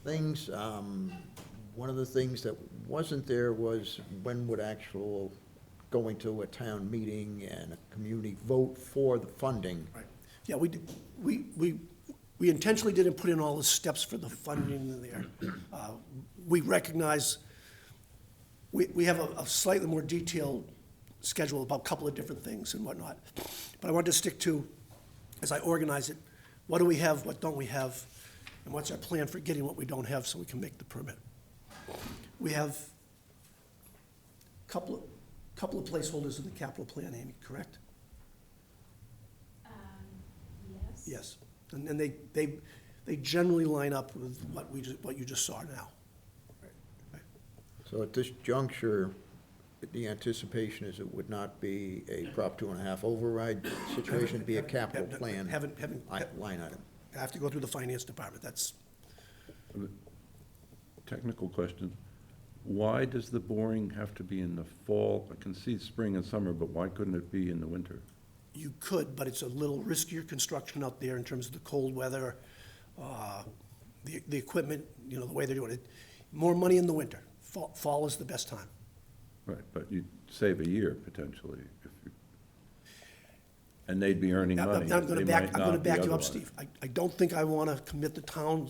things. One of the things that wasn't there was when would actual going to a town meeting and a community vote for the funding. Right. Yeah, we intentionally didn't put in all the steps for the funding in there. We recognize we have a slightly more detailed schedule about a couple of different things and whatnot. But I wanted to stick to, as I organize it, what do we have, what don't we have, and what's our plan for getting what we don't have so we can make the permit. We have a couple of placeholders in the capital plan, Amy, correct? Yes. Yes, and they generally line up with what you just saw now. So at this juncture, the anticipation is it would not be a Prop 2.5 override situation, it'd be a capital plan line item. I have to go through the finance department, that's, Technical question. Why does the boring have to be in the fall? I can see spring and summer, but why couldn't it be in the winter? you could, but it's a little riskier construction out there in terms of the cold weather, the equipment, you know, the way they're doing it. More money in the winter. Fall is the best time. Right, but you'd save a year potentially if you, and they'd be earning money. I'm gonna They back, might I'm gonna not be back you up, otherwise. Steve. I don't think I wanna commit the town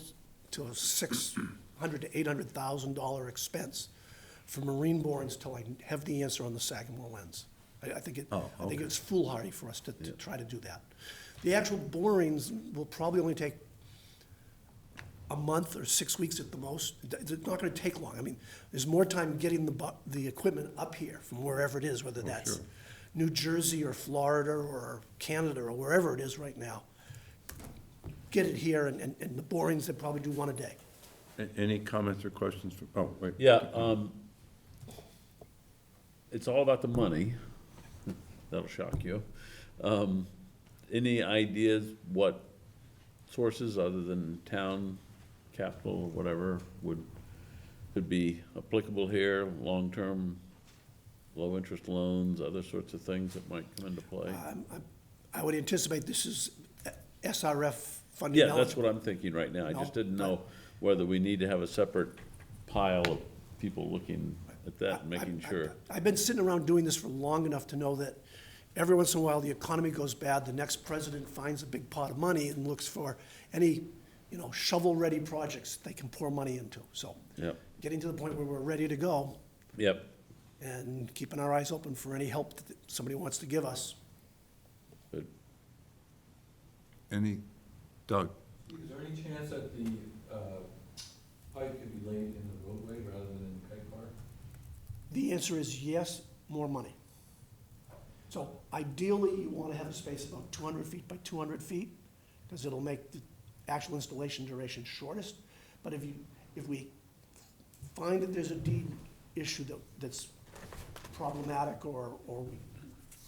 to a $600,000 to $800,000 expense for marine borings till I have the answer on the Sagamore lens. I think Oh, I think okay. it's foolhardy for us to try to do that. The actual borings will probably only take a month or 6 weeks at the most. It's not gonna take long. I mean, there's more time getting the equipment up here from wherever it is, whether that's New Jersey or Florida or Canada or wherever it is right now. Get it here, and the borings, they probably do one a day. Any comments or questions? Oh, wait. Yeah, it's all about the money. That'll shock you. Any ideas what sources other than town capital or whatever could be applicable here, long-term, low-interest loans, other sorts of things that might come into play? I would anticipate this is SRF funding. Yeah, that's eligible. what I'm thinking right now. I just No, didn't know whether we need to have a separate pile of people looking at that and making sure. I've been sitting around doing this for long enough to know that every once in a while, the economy goes bad, the next president finds a big pot of money and looks for any, shovel-ready projects they can pour money into. So Yep, getting to the point where we're ready to go yep. and keeping our eyes open for any help that somebody wants to give us. Good. Doug? Is there any chance that the pipe could be laid in the roadway rather than in the kite park? The answer is yes, more money. So ideally, you want to have a space about 200 feet by 200 feet, because it'll make the actual installation duration shortest. But if we find that there's a deed issue that's problematic, or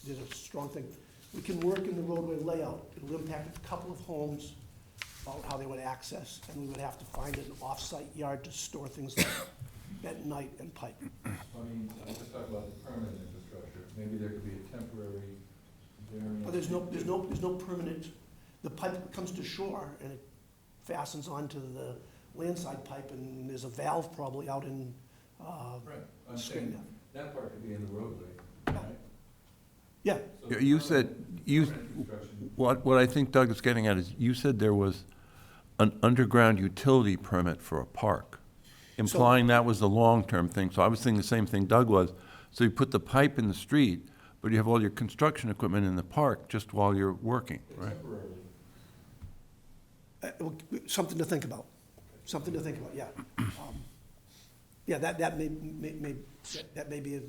there's a strong thing, we can work in the roadway layout. It'll impact a couple of homes, about how they would access, and we would have to find an off-site yard to store things like bentonite and pipe. I mean, let's talk about the permanent infrastructure. Maybe there could be a temporary variance. Well, there's no permanent, the pipe comes to shore and it fastens onto the landside pipe, and there's a valve probably out in, Right, I'm Screen saying that part could be in the roadway, Yeah. right? yeah, So the You permanent- said, you, permanent construction- what I think Doug is getting at is, you said there was an underground utility permit for a park, implying that was the long-term thing. So I was thinking the same thing Doug was. So you put the pipe in the street, but you have all your construction equipment in the park just while you're working, right? Temporarily. something to think about, yeah. Yeah, that may, that may be,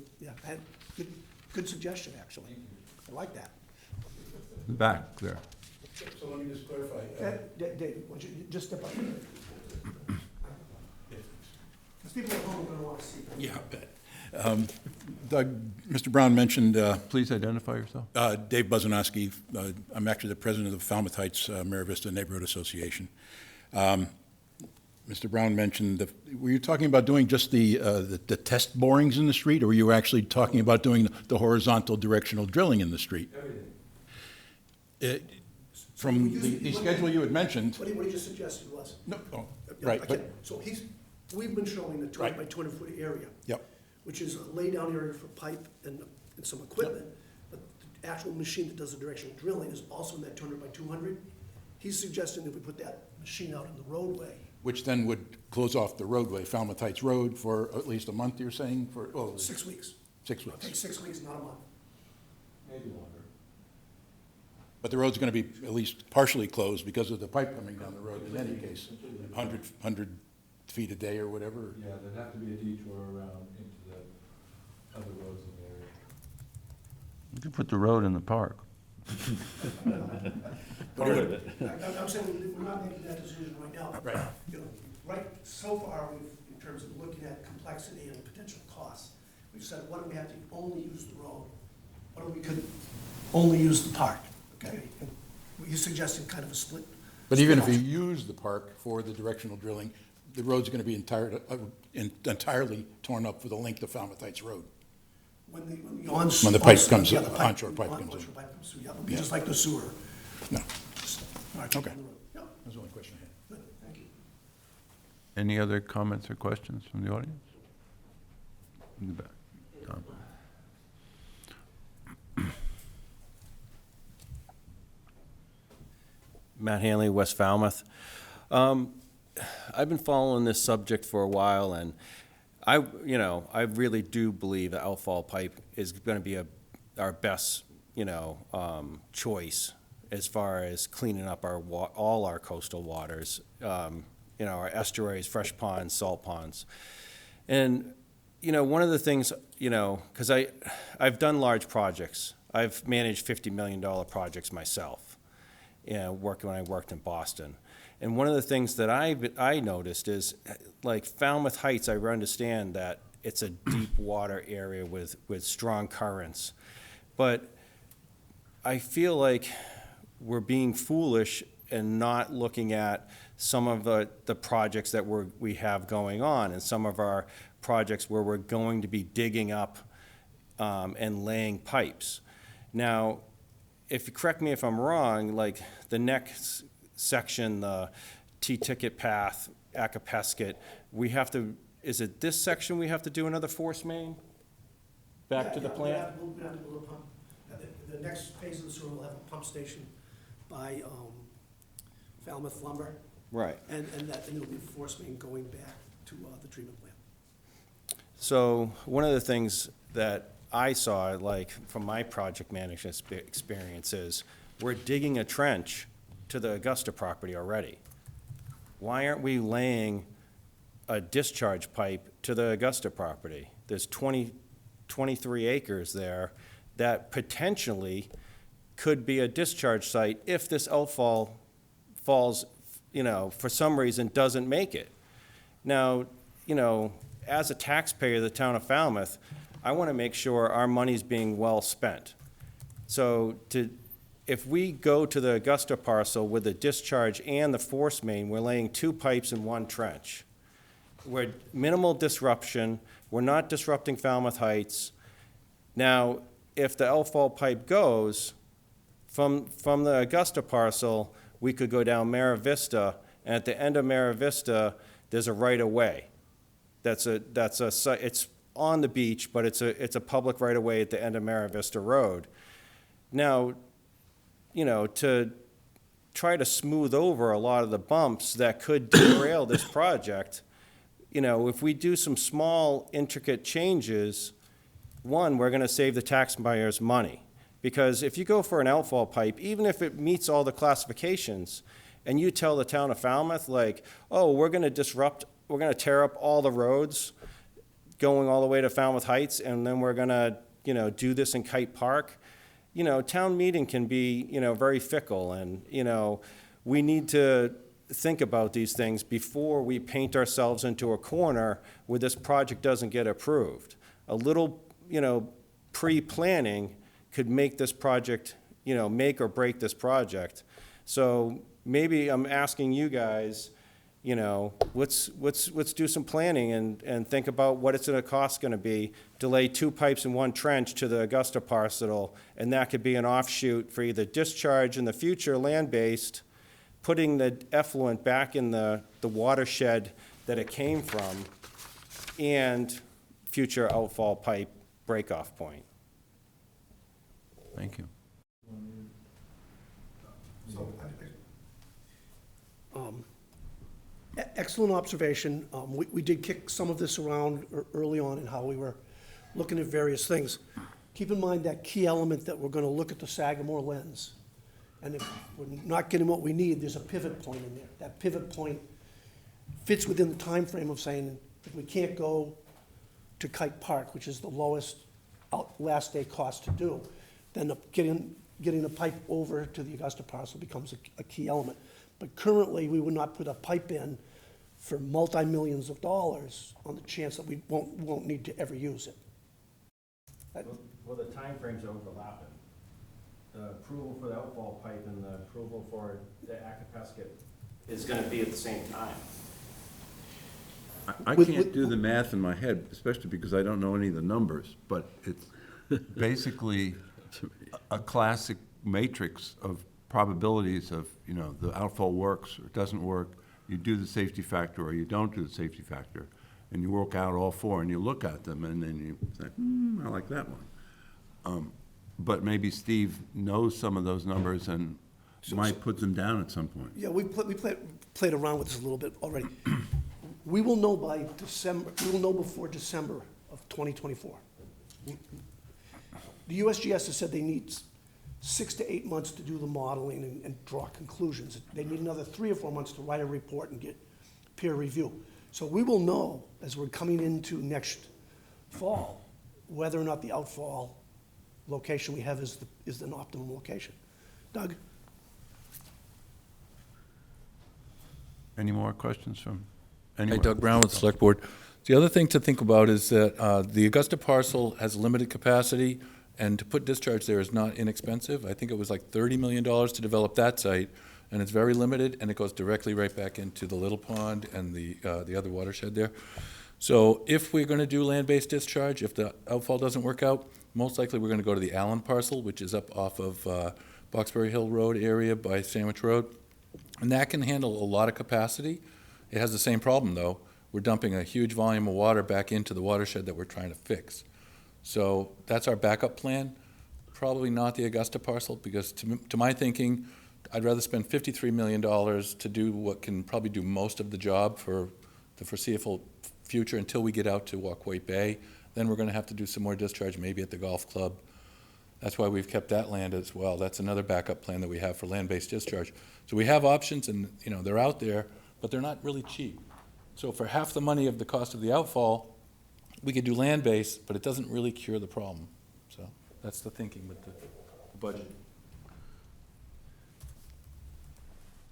good suggestion, actually. I like that. Back there. So let me just clarify. Dave, why don't you just step up? Because people at home are gonna want to see that. Yeah, I bet. Doug, Mr. Brown mentioned, Please identify yourself. Dave Buzanowski. I'm actually the president of the Falmouth Heights Mira Vista Neighborhood Association. Mr. Brown mentioned, were you talking about doing just the test borings in the street, or were you actually talking about doing the horizontal directional drilling in the street? Everything. From the schedule you had mentioned, What he just suggested was. no, oh, Yeah, right, I but, can- So we've been showing the 200 by 200 foot area. yep. Which is a lay-down area for pipe and some equipment. But the actual machine that does the directional drilling is also in that 200 by 200. He's suggesting that we put that machine out in the roadway. Which then would close off the roadway, Falmouth Heights Road, for at least a month, you're saying, for, 6 weeks. 6 It'll take weeks. 6 weeks, not a month. Maybe longer. But the road's gonna be at least partially closed because of the pipe coming down the road in any case. 100 feet a day or whatever. Yeah, there'd have to be a detour around into the other roads in the area. You could put the road in the park. Part of it. I'm saying we're not making that decision right now. Right. Right, so far, in terms of looking at complexity and potential costs, we've said, what do we have to only use the road? What if we could only use the park, okay? And he's suggesting kind of a split. But even if you split use the park for the directional drilling, the road's gonna be entirely torn up for the length of Falmouth Heights Road. When the When the pipe comes- yeah, the onshore pipe comes in. onshore pipe comes through, yeah, it'll be just like the sewer. No, Just marching Okay. down the road. Yeah, that's the only question I had. good, thank you. Any other comments or questions from the audience? In the back. Tom. Matt Hanley, West Falmouth. I've been following this subject for a while, and I really do believe that outfall pipe is going to be our best, choice as far as cleaning up all our coastal waters, our estuaries, fresh ponds, salt ponds. And, one of the things, because I've done large projects. I've managed $50 million projects myself, when I worked in Boston. And one of the things that I noticed is, like Falmouth Heights, I understand that it's a deep water area with strong currents. But I feel like we're being foolish and not looking at some of the projects that we have going on, and some of our projects where we're going to be digging up and laying pipes. Now, if you correct me if I'm wrong, like the next section, the T-ticket path, Acapesket, is it this section we have to do another force main? Back to the plant? We're gonna have to build a pump. The next phase of the sewer will have a pump station by Falmouth Lumber. Right. And it'll be a force main going back to the treatment plant. So one of the things that I saw, like from my project management experience, is we're digging a trench to the Augusta property already. Why aren't we laying a discharge pipe to the Augusta property? There's 23 acres there that potentially could be a discharge site if this outfall falls, for some reason doesn't make it. Now, as a taxpayer of the town of Falmouth, I want to make sure our money's being well spent. So if we go to the Augusta parcel with the discharge and the force main, we're laying 2 pipes in 1 trench. We're minimal disruption, we're not disrupting Falmouth Heights. Now, if the outfall pipe goes from the Augusta parcel, we could go down Mara Vista, and at the end of Mara Vista, there's a right-of-way. It's on the beach, but it's a public right-of-way at the end of Mara Vista Road. Now, to try to smooth over a lot of the bumps that could derail this project, if we do some small, intricate changes, one, we're gonna save the taxpayers money. Because if you go for an outfall pipe, even if it meets all the classifications, and you tell the town of Falmouth, like, oh, we're gonna tear up all the roads going all the way to Falmouth Heights, and then we're gonna, do this in Kite Park, town meeting can be, very fickle, and, we need to think about these things before we paint ourselves into a corner where this project doesn't get approved. A little, pre-planning could make this project, make or break this project. So maybe I'm asking you guys, let's do some planning and think about what it's gonna be to lay 2 pipes in 1 trench to the Augusta parcel, and that could be an offshoot for either discharge in the future, land-based, putting the effluent back in the watershed that it came from, and future outfall pipe break-off point. Thank you. Excellent observation. We did kick some of this around early on in how we were looking at various things. Keep in mind that key element that we're gonna look at the Sagamore lens. And if we're not getting what we need, there's a pivot point in there. That pivot point fits within the time frame of saying, if we can't go to Kite Park, which is the lowest last day cost to do, then getting a pipe over to the Augusta parcel becomes a key element. But currently, we would not put a pipe in for multi-millions of dollars on the chance that we won't need to ever use it. Well, the timeframes are overlapping. The approval for the outfall pipe and the approval for the Acapesket is gonna be at the same time. I can't do the math in my head, especially because I don't know any of the numbers, but it's basically a classic matrix of probabilities of, the outfall works or doesn't work, you do the safety factor or you don't do the safety factor, and you work out all 4 and you look at them and then you say, I like that one. But maybe Steve knows some of those numbers and might put them down at some point. Yeah, we played around with this a little bit already. We will know by December, we will know before December of 2024. The USGS has said they need 6 to 8 months to do the modeling and draw conclusions. They need another 3 or 4 months to write a report and get peer review. So we will know, as we're coming into next fall, whether or not the outfall location we have is an optimum location. Doug? Any more questions from Hey, anyone? Doug Brown with the Select Board. The other thing to think about is that the Augusta parcel has limited capacity, and to put discharge there is not inexpensive. I think it was like $30 million to develop that site, and it's very limited, and it goes directly right back into the Little Pond and the other watershed there. So if we're going to do land-based discharge, if the outfall doesn't work out, most likely we're going to go to the Allen parcel, which is up off of Boxbury Hill Road area by Sandwich Road. And that can handle a lot of capacity. It has the same problem, though. We're dumping a huge volume of water back into the watershed that we're trying to fix. So that's our backup plan. Probably not the Augusta parcel, because to my thinking, I'd rather spend $53 million to do what can probably do most of the job for the foreseeable future until we get out to Walkway Bay. Then we're going to have to do some more discharge, maybe at the golf club. That's why we've kept that land as well. That's another backup plan that we have for land-based discharge. So we have options, and they're out there, but they're not really cheap. So for half the money of the cost of the outfall, we could do land-based, but it doesn't really cure the problem. So that's the thinking with the budget.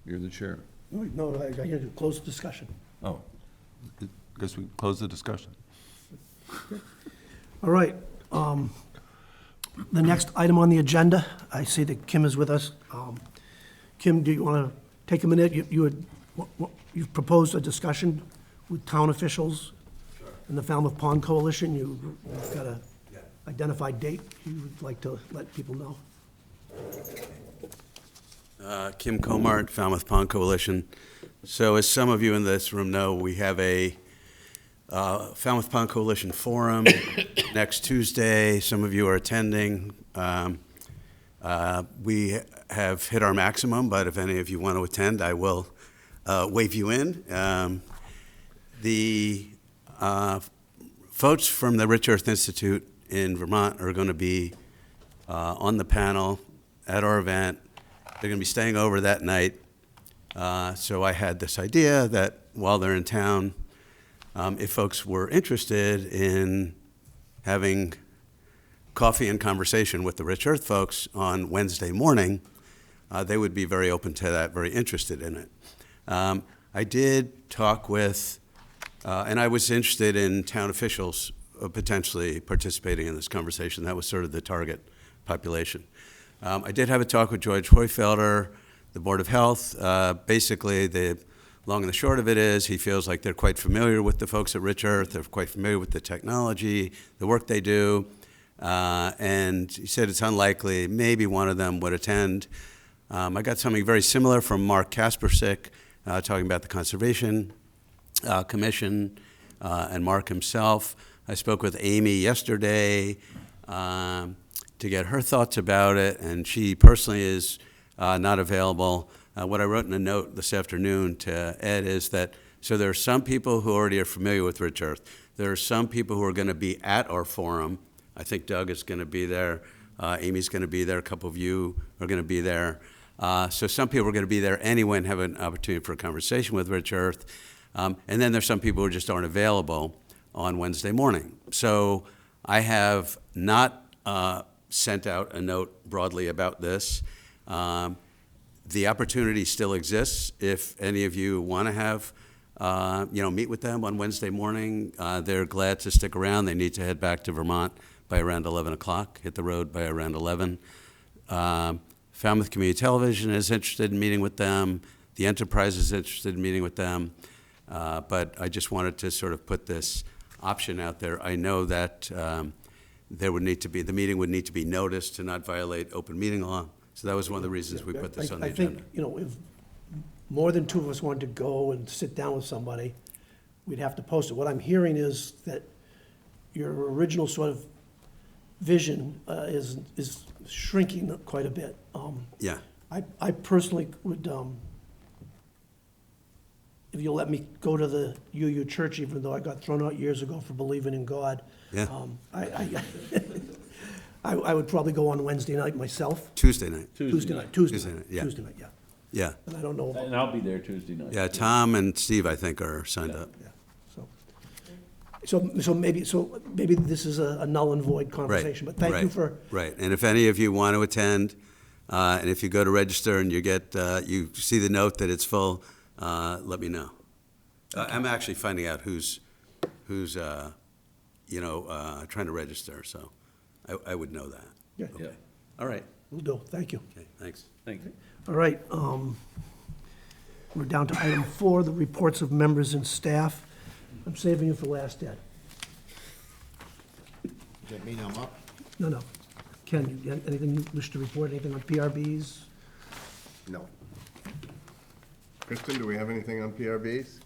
You're the chair. No, I gotta close the discussion. Oh, guess we close the discussion. All right. The next item on the agenda, I see that Kim is with us. Kim, do you want to take a minute? You've proposed a discussion with town officials and the Falmouth Pond Coalition. You've got a identified date you would like to let people know. Kim Comart, Falmouth Pond Coalition. So as some of you in this room know, we have a Falmouth Pond Coalition Forum next Tuesday. Some of you are attending. We have hit our maximum, but if any of you want to attend, I will wave you in. The folks from the Rich Earth Institute in Vermont are going to be on the panel at our event. They're going to be staying over that night. So I had this idea that while they're in town, if folks were interested in having coffee and conversation with the Rich Earth folks on Wednesday morning, they would be very open to that, very interested in it. I did talk with, and I was interested in town officials potentially participating in this conversation. That was sort of the target population. I did have a talk with George Hoyfelder, the Board of Health. Basically, the long and the short of it is he feels like they're quite familiar with the folks at Rich Earth. They're quite familiar with the technology, the work they do. And he said it's unlikely maybe one of them would attend. I got something very similar from Mark Kaspersik talking about the Conservation Commission and Mark himself. I spoke with Amy yesterday to get her thoughts about it, and she personally is not available. What I wrote in a note this afternoon to Ed is that, so there are some people who already are familiar with Rich Earth. There are some people who are going to be at our forum. I think Doug is going to be there. Amy's going to be there. A couple of you are going to be there. So some people are going to be there anyway and have an opportunity for a conversation with Rich Earth. And then there's some people who just aren't available on Wednesday morning. So I have not sent out a note broadly about this. The opportunity still exists. If any of you want to have, meet with them on Wednesday morning, they're glad to stick around. They need to head back to Vermont by around 11 o'clock, hit the road by around 11. Falmouth Community Television is interested in meeting with them. The Enterprise is interested in meeting with them. But I just wanted to sort of put this option out there. I know that the meeting would need to be noticed to not violate open meeting law. So that was one of the reasons we put this on the agenda. I think, if more than two of us wanted to go and sit down with somebody, we'd have to post it. What I'm hearing is that your original sort of vision is shrinking quite a bit. Yeah. I personally would, if you'll let me go to the UU church, even though I got thrown out years ago for believing in God. Yeah. I would probably go on Wednesday night myself. Tuesday night. Tuesday night, Tuesday night, yeah. Tuesday night, yeah. Yeah, And I don't know, And I'll be there Tuesday night. yeah, Tom and Steve, I think, are signed up. yeah, so maybe this is a null and void conversation, but thank you Right, for, right. And if any of you want to attend, and if you go to register and you get, you see the note that it's full, let me know. I'm actually finding out who's trying to register, so I would know that. yeah, Yeah, All right, will do, thank you. okay, thanks. thank you. All right, we're down to item 4, the reports of members and staff. I'm saving you for last, Ed. Does that mean I'm up? No. Ken, you have anything you wish to report, anything on PRBs? No. Kristen, do we have anything on PRBs?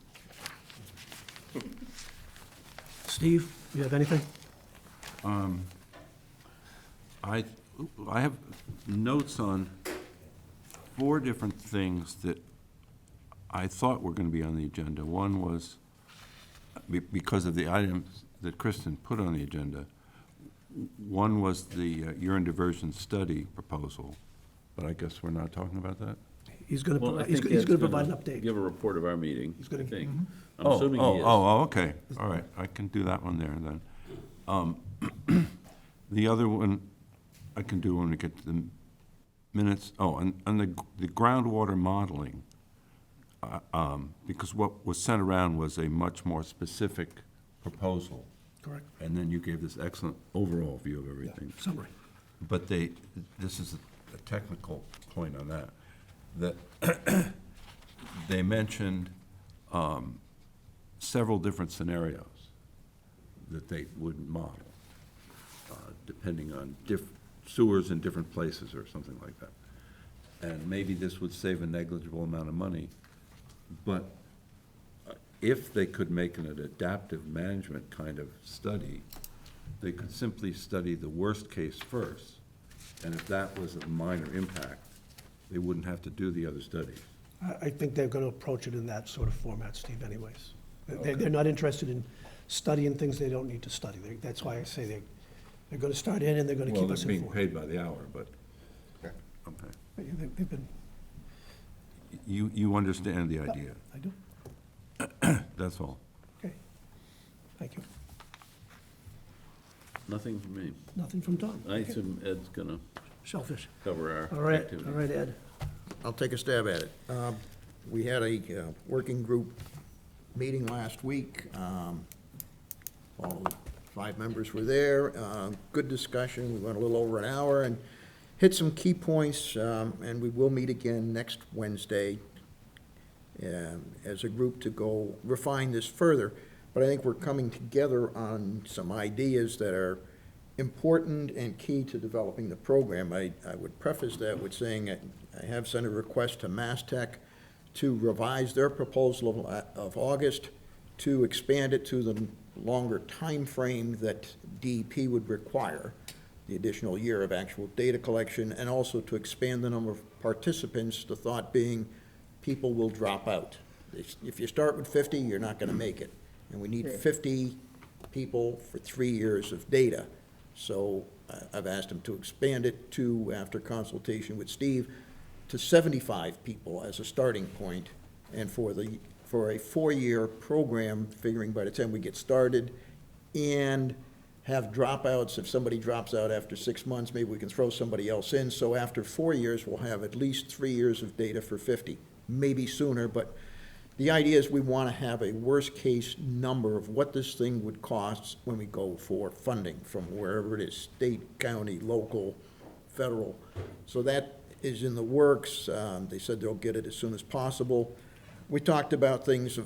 Steve, you have anything? I have notes on 4 different things that I thought were going to be on the agenda. One was, because of the items that Kristen put on the agenda, one was the urine diversion study proposal, but I guess we're not talking about that? He's going Well, I to, he's think going to Ed's provide an gonna update. Give a report of our meeting, I gonna- think. mhm. I'm assuming he is. Okay, all right, I can do that one there then. The other one I can do when we get to the minutes, and the groundwater modeling, because what was sent around was a much more specific proposal, Correct. and then you gave this excellent overall view of everything. Summary. But this is a technical point on that they mentioned several different scenarios that they would model, depending on sewers in different places or something like that. And maybe this would save a negligible amount of money, but if they could make an adaptive management kind of study, they could simply study the worst case first, and if that was a minor impact, they wouldn't have to do the other studies. I think they're going to approach it in that sort of format, Steve, anyways. They're not interested in studying things they don't need to study. That's why I say they're going to start in and they're going to Well, keep us they're being informed. paid by the hour, but, Okay. okay. They've been, You understand the idea, I do, that's all. okay. Thank you. Nothing from me. Nothing from Tom. I Okay. assume Ed's gonna Shellfish. cover our All right, activity. all right, Ed. I'll take a stab at it. We had a working group meeting last week. All 5 members were there. Good discussion. We went a little over an hour and hit some key points, and we will meet again next Wednesday as a group to go refine this further. But I think we're coming together on some ideas that are important and key to developing the program. I would preface that with saying that I have sent a request to Mass Tech to revise their proposal of August, to expand it to the longer time frame that DEP would require, the additional year of actual data collection, and also to expand the number of participants, the thought being people will drop out. If you start with 50, you're not going to make it. And we need 50 people for 3 years of data. So I've asked them to expand it to, after consultation with Steve, to 75 people as a starting point, and for a 4-year program, figuring by the time we get started, and have dropouts. If somebody drops out after 6 months, maybe we can throw somebody else in. So after 4 years, we'll have at least 3 years of data for 50, maybe sooner, but the idea is we want to have a worst-case number of what this thing would cost when we go for funding from wherever it is, state, county, local, federal. So that is in the works. They said they'll get it as soon as possible. We talked about things,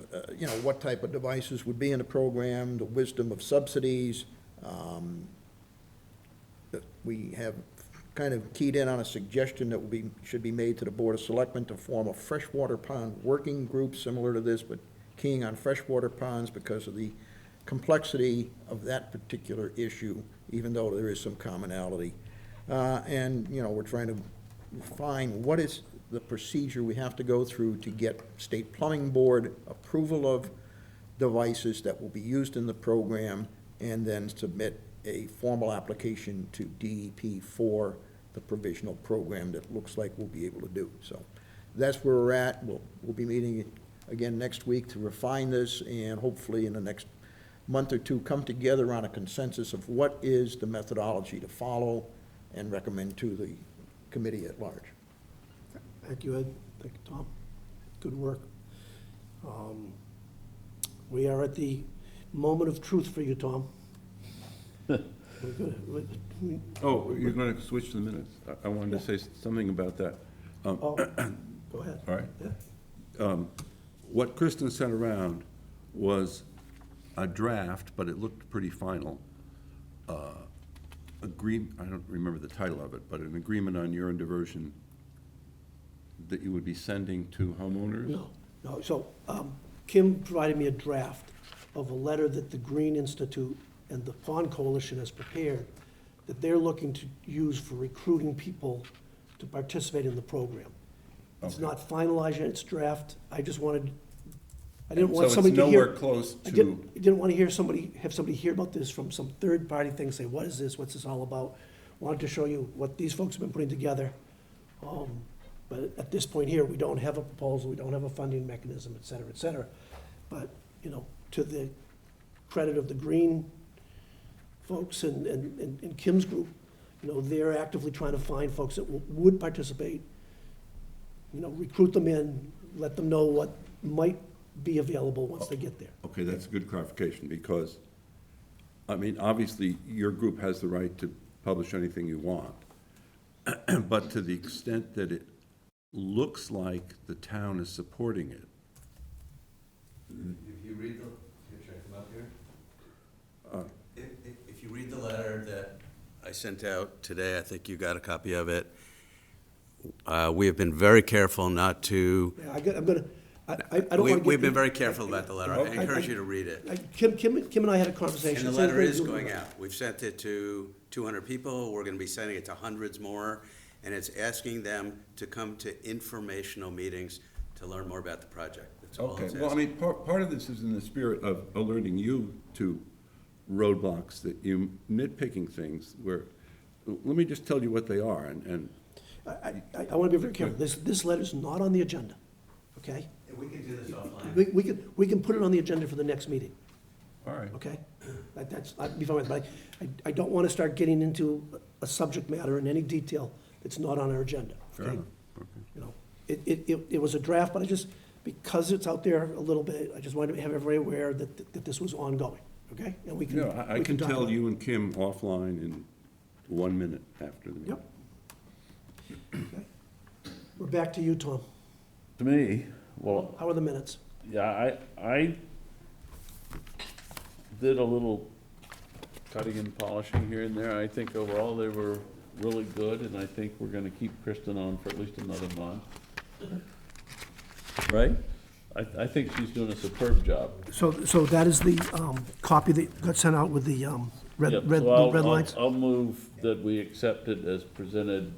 what type of devices would be in the program, the wisdom of subsidies. We have kind of keyed in on a suggestion that should be made to the Board of Selectmen to form a freshwater pond working group similar to this, but keying on freshwater ponds because of the complexity of that particular issue, even though there is some commonality. And, we're trying to find what is the procedure we have to go through to get State Plumbing Board approval of devices that will be used in the program, and then submit a formal application to DEP for the provisional program that looks like we'll be able to do. So that's where we're at. We'll be meeting again next week to refine this, and hopefully in the next month or two, come together on a consensus of what is the methodology to follow and recommend to the committee at large. Thank you, Ed. Thank you, Tom. Good work. We are at the moment of truth for you, Tom. We're gonna- Oh, you're going to switch the minutes. I wanted to say something about that. Oh, go ahead. All right. Yeah. What Kristen sent around was a draft, but it looked pretty final. I don't remember the title of it, but an agreement on urine diversion that you would be sending to homeowners? No, so Kim provided me a draft of a letter that the Green Institute and the Pond Coalition has prepared that they're looking to use for recruiting people to participate in the program. It's Okay. not finalized yet, it's draft. I just wanted, I didn't want So somebody it's to hear. nowhere close I to, didn't want to have somebody hear about this from some third-party thing, say, what is this, what's this all about? Wanted to show you what these folks have been putting together. But at this point here, we don't have a proposal, we don't have a funding mechanism, et cetera, et cetera. But, you know, to the credit of the Green folks and Kim's group, you know, they're actively trying to find folks that would participate, you know, recruit them in, let them know what might be available once they get there. okay, that's a good clarification, because, I mean, obviously, your group has the right to publish anything you want. But to the extent that it looks like the town is supporting it, If you read the, check them up here. If you read the letter that I sent out today, I think you got a copy of it. We have been very careful not to. Yeah, I'm gonna, I don't want to get. We've been very careful about the letter. I encourage you to read it. Kim and I had a conversation. And the Same letter thing is you- going out. We've sent it to 200 people. We're going to be sending it to hundreds more. And it's asking them to come to informational meetings to learn more about the project. That's all okay, it's well, I asking. mean, part of this is in the spirit of alerting you to roadblocks, that you nitpicking things where, let me just tell you what they are, and I want to be very careful. This letter's not on the agenda, okay? We can do this offline. We can put it on the agenda for the next meeting, all right. okay? I'd be fine with it, but I don't want to start getting into a subject matter in any detail that's not on our agenda, Fair okay? enough, okay. You know, it was a draft, but I just, because it's out there a little bit, I just wanted to have everybody aware that this was ongoing, okay? And we can. Yeah, I we can talk tell about it. you and Kim offline in 1 minute after the meeting. Yep. Okay. We're back to you, Tom. To me, well, How are the minutes? yeah, I did a little cutting and polishing here and there. I think overall they were really good, and I think we're gonna keep Kristen on for at least another month. Right? I think she's doing a superb job. So that is the copy that got sent out with the red Yep, red so the I'll- red I'll- lines? I'll move that we accept it as presented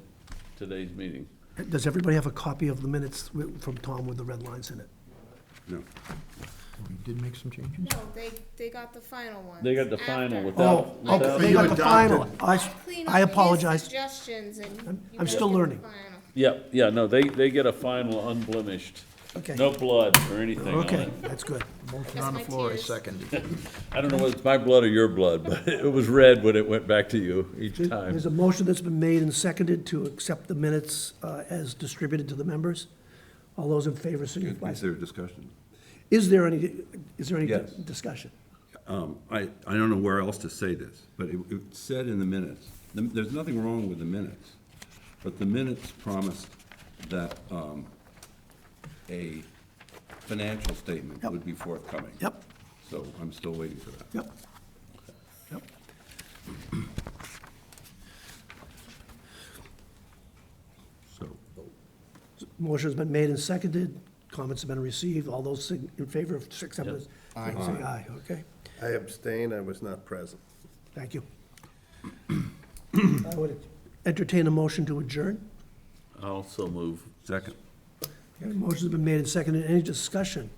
today's meeting. Does everybody have a copy of the minutes from Tom with the red lines in it? No. We did make some changes? No, they got the final one. They got the final Oh, without, okay, without, they got the final. Clean I up his apologize. suggestions and you I'm guys still get the learning. final. yeah, no, they get a final unblemished, Okay. no blood or anything on Okay, it. that's good. Motion That's on the my floor, I tears. second. I don't know whether it's my blood or your blood, but it was red when it went back to you each time. There's a motion that's been made and seconded to accept the minutes as distributed to the members. All those in favor signify. Is there a discussion? Is there any Yes. discussion? I don't know where else to say this, but it said in the minutes, there's nothing wrong with the minutes, but the minutes promised that a financial statement Yep. would be forthcoming. Yep, So I'm still waiting for that. yep, yep. So, Motion's been made and seconded, comments have been received, all those in favor of accepting this? Aye. Say aye, okay, I abstain, I was not present. thank you. I would entertain a motion to adjourn. Also move, second. Okay, motion's been made and seconded, any discussion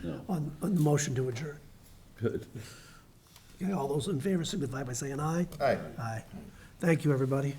no, on the motion to adjourn? good. Okay, all those in favor signify by saying aye. Aye. Aye. Thank you, everybody.